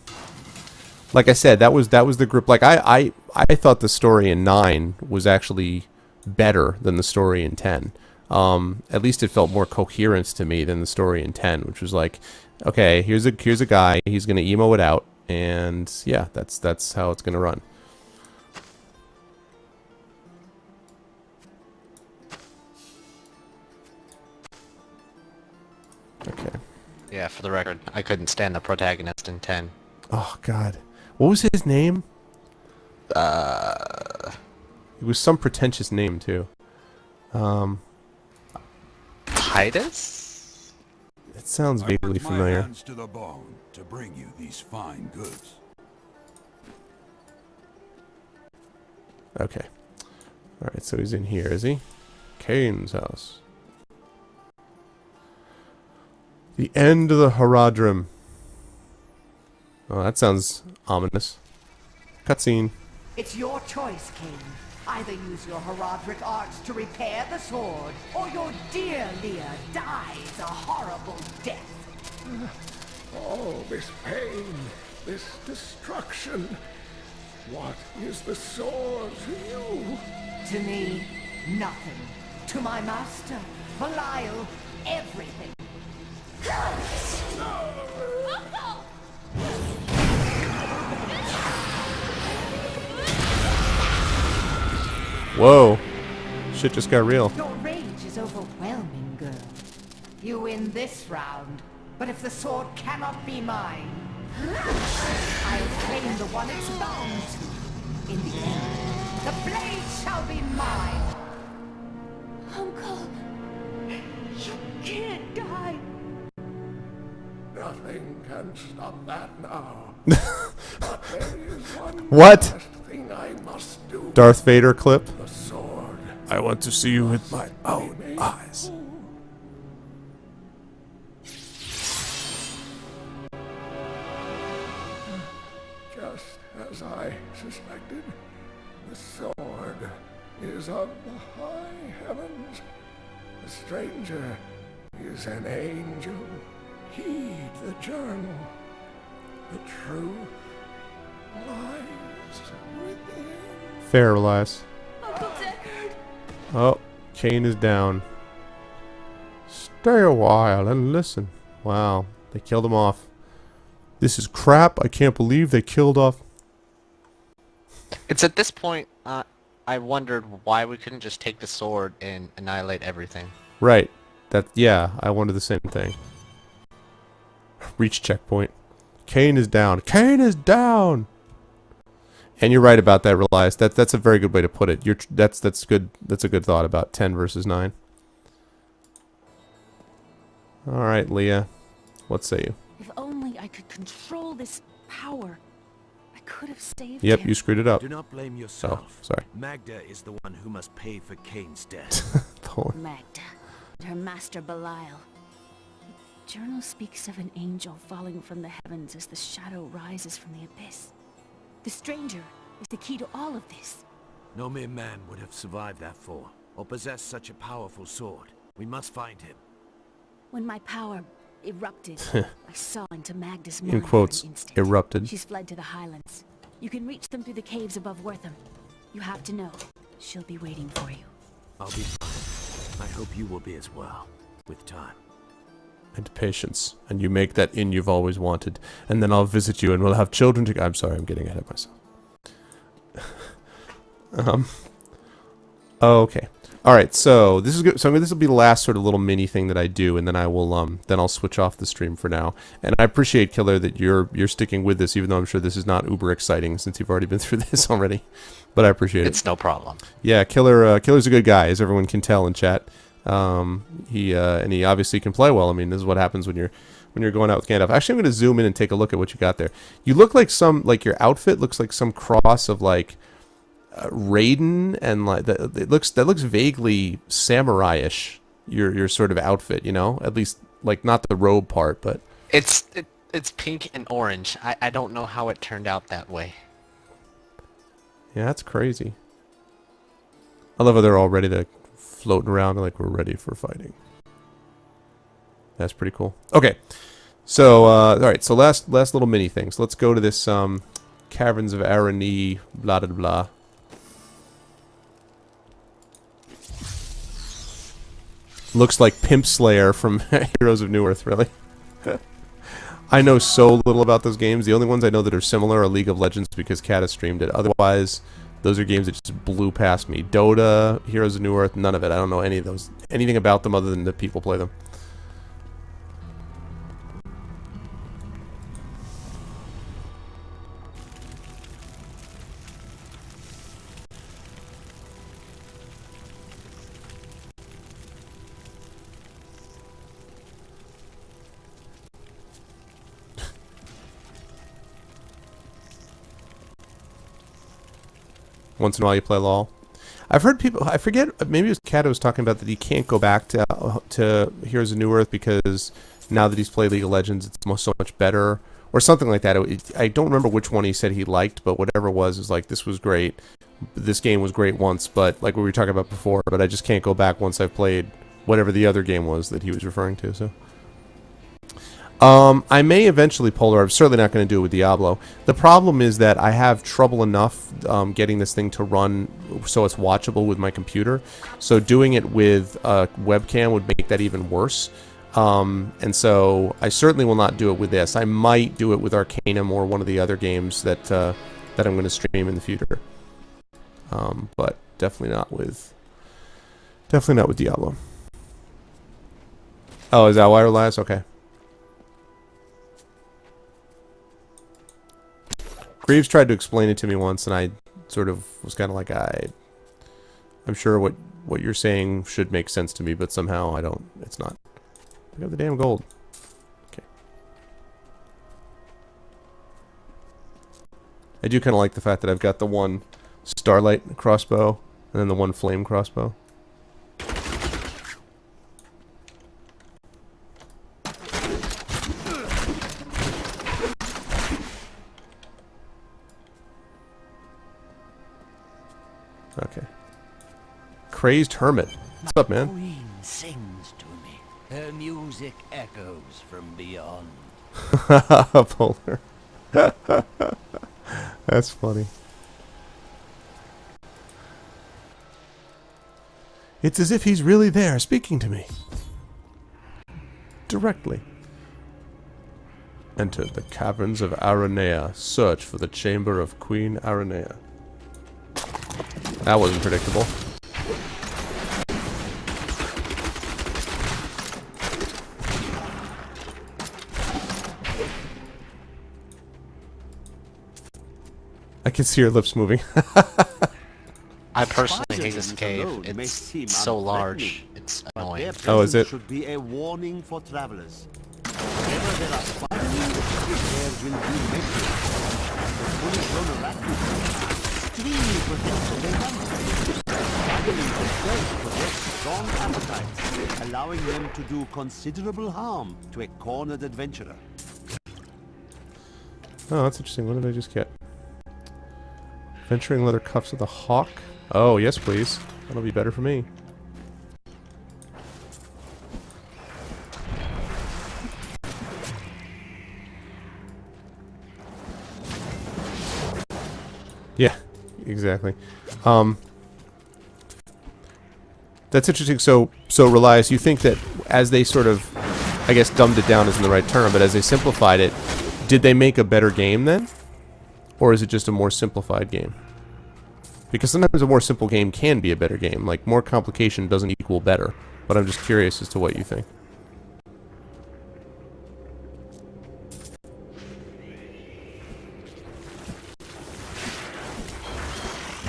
like I said, that was the group. Like I thought the story in 9 was actually better than the story in 10. At least it felt more coherent to me than the story in 10, which was like, okay, here's a guy, he's gonna emo it out, and yeah, that's how it's gonna run. Okay. Yeah, for the record, I couldn't stand the protagonist in 10. Oh God, what was his name? It was some pretentious name too. Titus? It sounds vaguely familiar. My hands to the bone to bring you these fine goods. Okay. All right, so he's in here, is he? Kane's house. The end of the Haradrim. Oh, that sounds ominous. Cutscene. It's your choice, Kane. Either use your Haradric arts to repair the sword, or your dear Leah dies a horrible death. Oh, this pain, this destruction. What is the sword to you? To me, nothing. To my master, Belial, everything. Whoa. Shit just got real. Your rage is overwhelming, girl. You win this round, but if the sword cannot be mine, I'll claim the one it's bound to. In the end, the blade shall be mine. Uncle, you can't die. Nothing can stop that now. But there is one What? last thing I must do. Darth Vader clip. The sword. I want to see you with my own eyes. Just as I suspected, the sword is of the high heavens. The stranger is an angel. Heed the journal. The truth lies within. Fair lies. Uncle Deckard. Oh, Kane is down. Stay a while and listen. Wow, they killed him off. This is crap. I can't believe they killed off. It's at this point, I wondered why we couldn't just take the sword and annihilate everything. Right. Yeah, I wondered the same thing. Reach checkpoint. Kane is down. Kane is down! And you're right about that, Relias. That's a very good way to put it. That's good. That's a good thought about 10 versus 9. All right, Leah. What say you? If only I could control this power, I could have saved Yep, him. you screwed it up. Do not blame yourself. Oh, sorry. Magda is the one who must pay for Kane's death. Magda and her master Belial. The journal speaks of an angel falling from the heavens as the shadow rises from the abyss. The stranger is the key to all of this. No mere man would have survived that fall, or possessed such a powerful sword. We must find him. When my power erupted, I saw into Magda's In mind quotes, for an instant. erupted. She's fled to the highlands. You can reach them through the caves above Wortham. You have to know, she'll be waiting for you. I'll be fine. I hope you will be as well, with time. And patience. And you make that inn you've always wanted. And then I'll visit you and we'll have children together. I'm sorry, I'm getting ahead of myself. Okay. Alright, so this is good. So this will be the last sort of little mini thing that I do, and then I will then I'll switch off the stream for now. And I appreciate, Killer, that you're sticking with this, even though I'm sure this is not uber exciting since you've already been through this already. But I appreciate it. It's no problem. Yeah, Killer's a good guy, as everyone can tell in chat. He obviously can play well. I mean, this is what happens when you're going out with Gandalf. Actually, I'm going to zoom in and take a look at what you got there. You look like your outfit looks like some cross of like Raiden and like that looks vaguely samurai-ish. Your sort of outfit, you know, at least like not the robe part, but it's pink and orange. I don't know how it turned out that way. Yeah, that's crazy. I love how they're all ready to floating around like we're ready for fighting. That's pretty cool. Okay, so all right. So last little mini things. Let's go to this Caverns of Arani, blah blah blah. Looks like Pimp Slayer from Heroes of Newerth, really. I know so little about those games. The only ones I know that are similar are League of Legends because Kat has streamed it. Otherwise, those are games that just blew past me. Dota, Heroes of Newerth, none of it. I don't know any of those, anything about them other than the people play them. Once in a while you play LOL. I've heard people, I forget, maybe it was Kat who was talking about that he can't go back to Heroes of Newerth because now that he's played League of Legends, it's so much better, or something like that. I don't remember which one he said he liked, but whatever it was like, this was great. This game was great once, but like we were talking about before, but I just can't go back once I've played whatever the other game was that he was referring to, so. I may eventually Polar. I'm certainly not going to do it with Diablo. The problem is that I have trouble enough getting this thing to run so it's watchable with my computer. So doing it with a webcam would make that even worse. And so I certainly will not do it with this. I might do it with Arcanum or one of the other games that I'm going to stream in the future. But definitely not with Diablo. Oh, is that why, Relias? Okay. Greaves tried to explain it to me once, and I sort of was kind of like, I'm sure what you're saying should make sense to me, but somehow I don't. It's not. I got the damn gold. Okay. I do kind of like the fact that I've got the one Starlight crossbow, and then the one Flame crossbow. Okay. Crazed Hermit. What's up, man? Queen sings to me. Her music echoes from beyond. Polar. That's funny. It's as if he's really there speaking to me. directly. Enter the caverns of Aranea. Search for the chamber of Queen Aranea. That wasn't predictable. I can see her lips moving. I personally hate this cave. It's so large. It's annoying. Oh, is it? Should be a warning for travelers. Wherever there are spiders, there will be measures. The fully grown arachnids, extremely protected they hunt. Spiders themselves possess strong appetites, allowing them to do considerable harm to a cornered adventurer. Oh, that's interesting. What did I just get? Venturing leather cuffs with a hawk? Oh, yes, please. That'll be better for me. Yeah, exactly. That's interesting. So Relias, you think that as they sort of, I guess dumbed it down isn't the right term, but as they simplified it, did they make a better game then? Or is it just a more simplified game? Because sometimes a more simple game can be a better game. Like, more complication doesn't equal better. But I'm just curious as to what you think.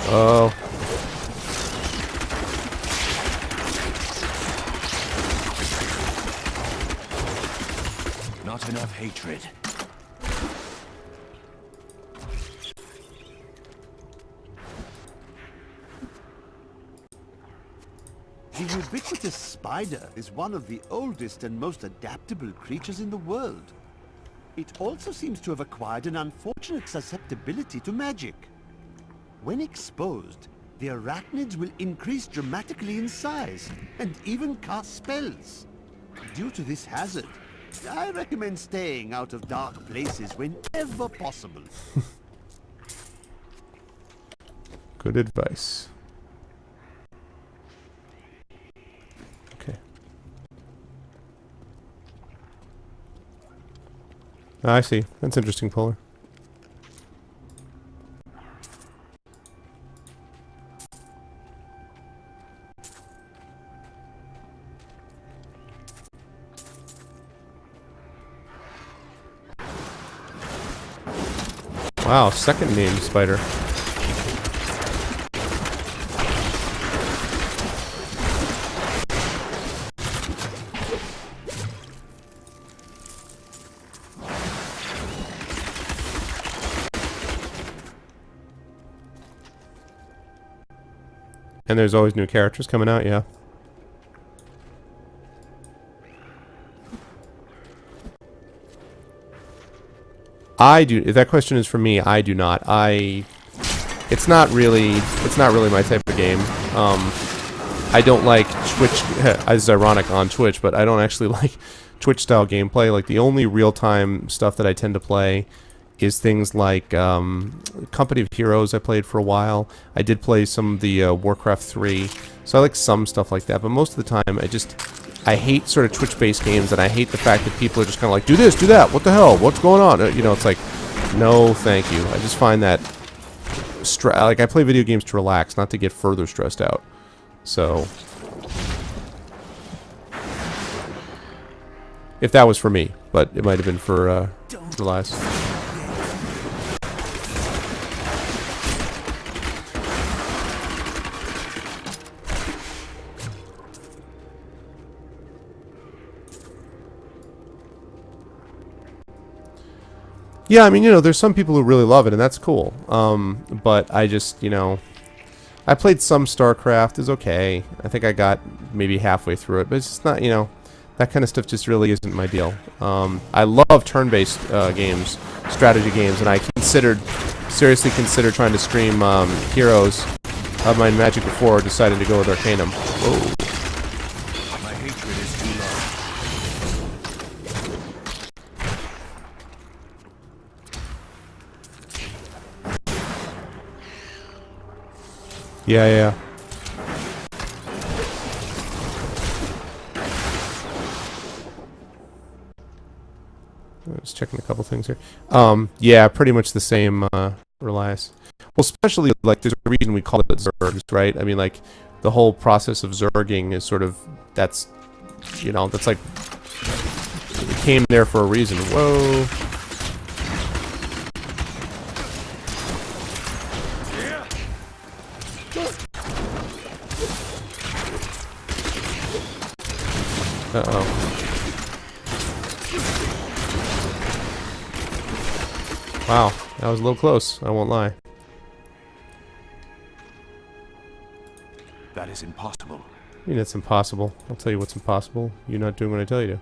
Oh. Not enough hatred. The ubiquitous spider is one of the oldest and most adaptable creatures in the world. It also seems to have acquired an unfortunate susceptibility to magic. When exposed, the arachnids will increase dramatically in size and even cast spells. Due to this hazard, I recommend staying out of dark places whenever possible. Good advice. Okay. I see. That's interesting, Polar. Wow, second name spider. And there's always new characters coming out, yeah. I do. If that question is for me, I do not. It's not really my type of game. I don't like Twitch. This is ironic on Twitch, but I don't actually like Twitch style gameplay. Like, the only real time stuff that I tend to play is things like Company of Heroes. I played for a while. I did play some of the Warcraft 3, so I like some stuff like that. But most of the time, I hate sort of Twitch-based games, and I hate the fact that people are just kind of like, do this, do that, what the hell, what's going on? You know, it's like, no, thank you. I just find that, like, I play video games to relax, not to get further stressed out. So, if that was for me, but it might have been for Elias. Yeah, I mean, you know, there's some people who really love it, and that's cool. But I just, you know, I played some StarCraft. It's okay. I think I got maybe halfway through it, but it's just not, you know, that kind of stuff just really isn't my deal. I love turn-based games, strategy games, and I seriously considered trying to stream Heroes of my Magic before deciding to go with Arcanum. Whoa. My hatred is too low. Yeah. I was checking a couple things here. Yeah, pretty much the same, Relias. Well, especially, like, there's a reason we call it Zergs, right? I mean, like, the whole process of Zerging is sort of, that's, you know, that's like, it came there for a reason. Whoa. Uh-oh. Wow, that was a little close, I won't lie. That is impossible. I mean, it's impossible. I'll tell you what's impossible. You're not doing what I tell you to.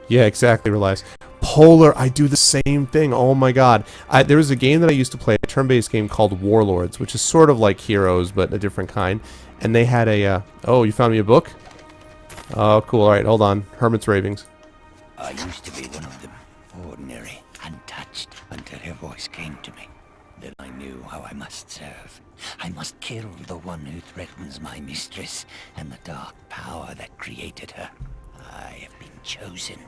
Yeah, exactly, Relies. Polar, I do the same thing. Oh my god. There was a game that I used to play, a turn-based game called Warlords, which is sort of like Heroes, but a different kind. And they had a, oh, you found me a book? Oh, cool. Alright, hold on. Hermit's Ravings. I used to be one of them. Ordinary, untouched, until her voice came to me. Then I knew how I must serve. I must kill the one who threatens my mistress and the dark power that created her. I have been chosen.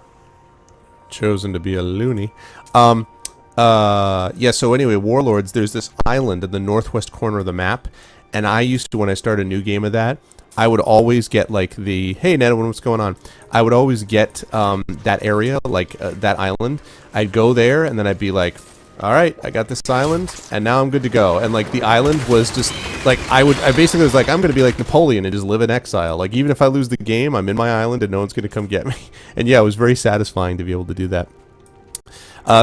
Chosen to be a loony. Yeah, so anyway, Warlords, there's this island in the northwest corner of the map, and I used to, when I start a new game of that, I would always get, like, the, hey, Ned, what's going on? I would always get that area, like, that island. I'd go there, and then I'd be like, alright, I got this island, and now I'm good to go. And, like, the island was just, like, I basically was like, I'm going to be like Napoleon and just live in exile. Like, even if I lose the game, I'm in my island and no one's going to come get me. And yeah, it was very satisfying to be able to do that.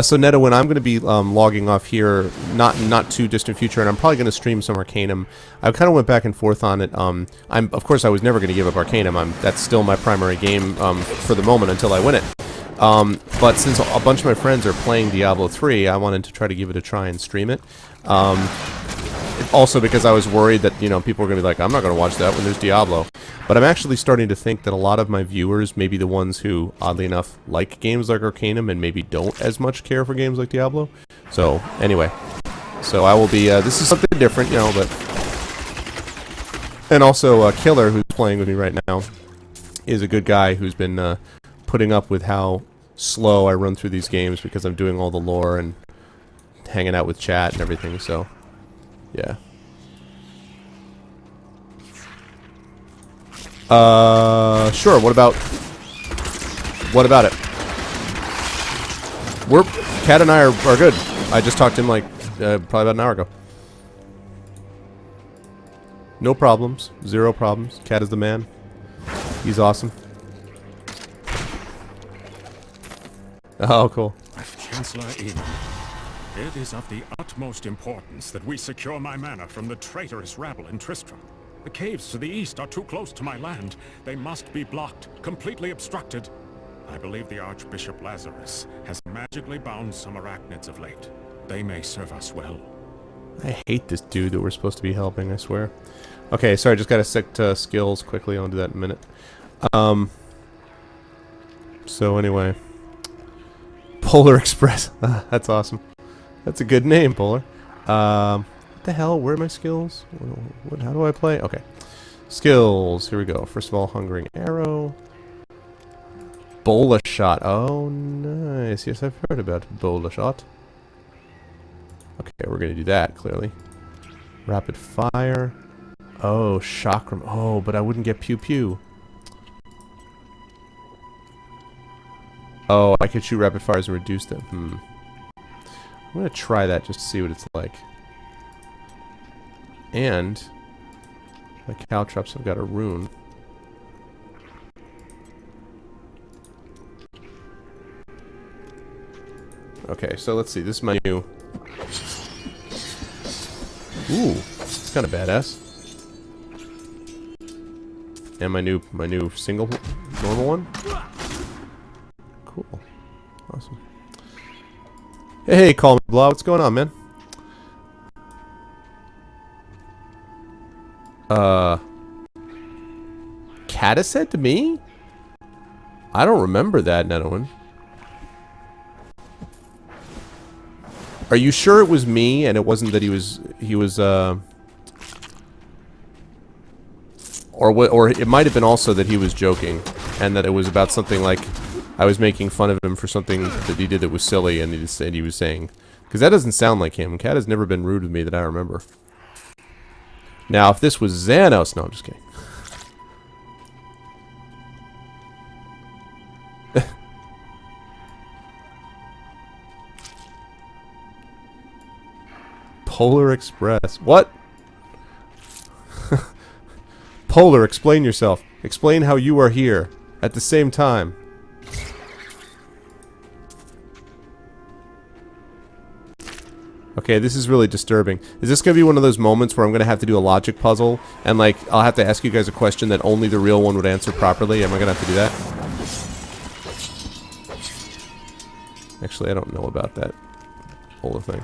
So Netta, when I'm going to be logging off here, not too distant future, and I'm probably going to stream some Arcanum. I kind of went back and forth on it. Of course, I was never going to give up Arcanum. That's still my primary game for the moment until I win it. But since a bunch of my friends are playing Diablo 3, I wanted to try to give it a try and stream it. Also because I was worried that, you know, people were going to be like, I'm not going to watch that when there's Diablo. But I'm actually starting to think that a lot of my viewers may be the ones who, oddly enough, like games like Arcanum and maybe don't as much care for games like Diablo. So, anyway. So I will be, this is something different, you know, but... And also, Killer, who's playing with me right now, is a good guy who's been, putting up with how slow I run through these games because I'm doing all the lore and hanging out with chat and everything, so... Yeah. Sure, what about it? Cat and I are good. I just talked to him, like, probably about an hour ago. No problems. Zero problems. Cat is the man. He's awesome. Oh, cool. Chancellor Eden, it is of the utmost importance that we secure my manor from the traitorous rabble in Tristram. The caves to the east are too close to my land. They must be blocked, completely obstructed. I believe the Archbishop Lazarus has magically bound some arachnids of late. They may serve us well. I hate this dude that we're supposed to be helping, I swear. Okay, sorry, just gotta stick to skills quickly. I'll do that in a minute. So anyway. Polar Express. That's awesome. That's a good name, Polar. What the hell? Where are my skills? How do I play? Okay. Skills. Here we go. First of all, Hungering Arrow. Bola Shot. Oh, nice. Yes, I've heard about Bola Shot. Okay, we're going to do that, clearly. Rapid Fire. Oh, Chakram. Oh, but I wouldn't get Pew Pew. Oh, I could shoot rapid fires and reduce them. I'm going to try that just to see what it's like. And my caltrops have got a rune. Okay, so let's see. This is my new... Ooh, it's kind of badass. And my new single normal one. Cool. Awesome. Hey, Call Me Blah. What's going on, man? Cata said to me? I don't remember that, Netowin. Are you sure it was me and it wasn't that he was or it might have been also that he was joking and that it was about something like I was making fun of him for something that he did that was silly and he was saying, because that doesn't sound like him. Cat has never been rude with me that I remember. Now, if this was Xanos, no, I'm just kidding. Polar Express. What? Polar, explain yourself. Explain how you are here at the same time. Okay, this is really disturbing. Is this going to be one of those moments where I'm going to have to do a logic puzzle and, like, I'll have to ask you guys a question that only the real one would answer properly? Am I going to have to do that? Actually, I don't know about that whole thing.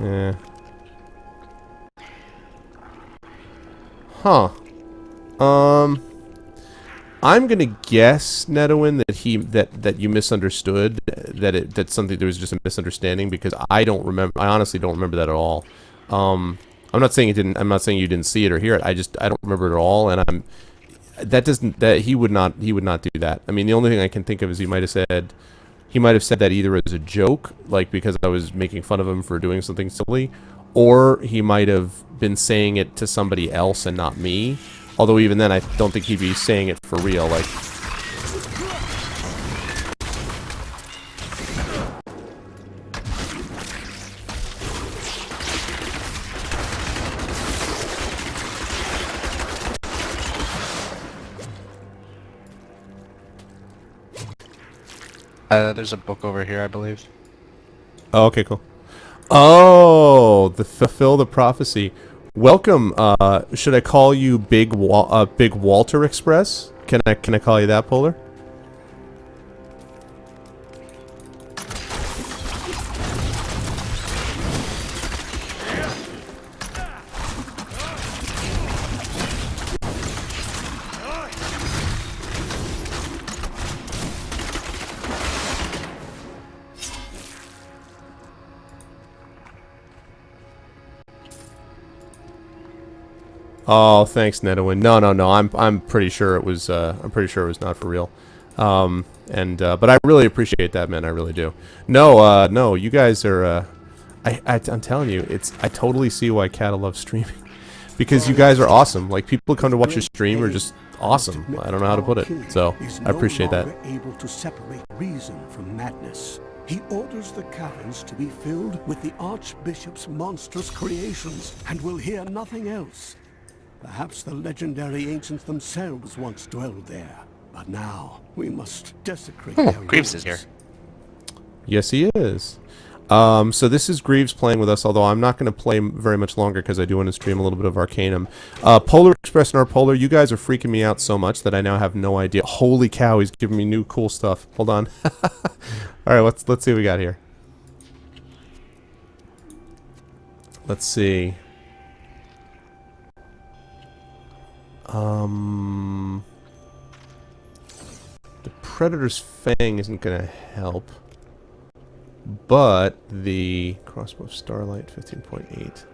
Yeah. Huh. I'm gonna guess, Netowin, that you misunderstood, that something, there was just a misunderstanding, because I honestly don't remember that at all. I'm not saying you didn't see it or hear it. I don't remember it at all, and he would not do that. I mean, the only thing I can think of is he might have said that either as a joke, like because I was making fun of him for doing something silly, or he might have been saying it to somebody else and not me. Although even then, I don't think he'd be saying it for real, like... There's a book over here, I believe. Oh, okay, cool. Oh, the fulfill the prophecy. Welcome. Should I call you Big Walter Express? Can I call you that, Polar? Oh, thanks, Netowin. No. I'm pretty sure it was. I'm pretty sure it was not for real. But I really appreciate that, man. I really do. No. You guys are. I'm telling you, I totally see why Kata loves streaming, because you guys are awesome. Like, people come to watch your stream are just awesome. I don't know how to put it. So I appreciate that. Able to separate reason from madness. He orders the caverns to be filled with the Archbishop's monstrous creations, and will hear nothing else. Perhaps the legendary ancients themselves once dwelled there, but now we must desecrate their Greaves is here. Yes, he is. So this is Greaves playing with us, although I'm not going to play very much longer because I do want to stream a little bit of Arcanum. Polar Express and our Polar, you guys are freaking me out so much that I now have no idea. Holy cow, he's giving me new cool stuff. Hold on. All right, let's see what we got here. Let's see. The Predator's Fang isn't going to help, but the Crossbow of Starlight 15.8,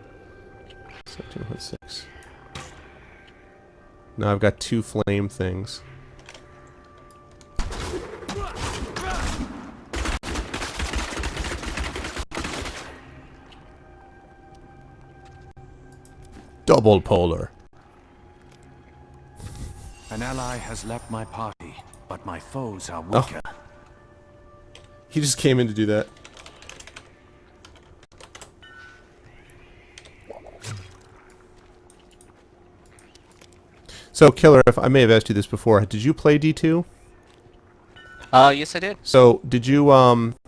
17.6. Now I've got 2 flame things. Double Polar. An ally has left my party, but my foes are weaker. Oh. He just came in to do that. So, Killer, if I may have asked you this before, did you play D2? Yes, I did. So, did you, what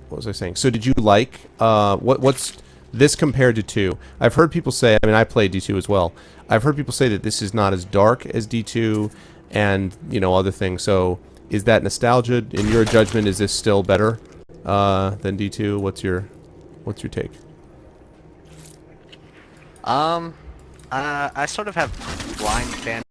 was I saying? So, did you like, what's this compared to 2? I've heard people say, I mean, I played D2 as well. I've heard people say that this is not as dark as D2 and, you know, other things. So, is that nostalgia? In your judgment, is this still better than D2? What's your take? I sort of have blind fan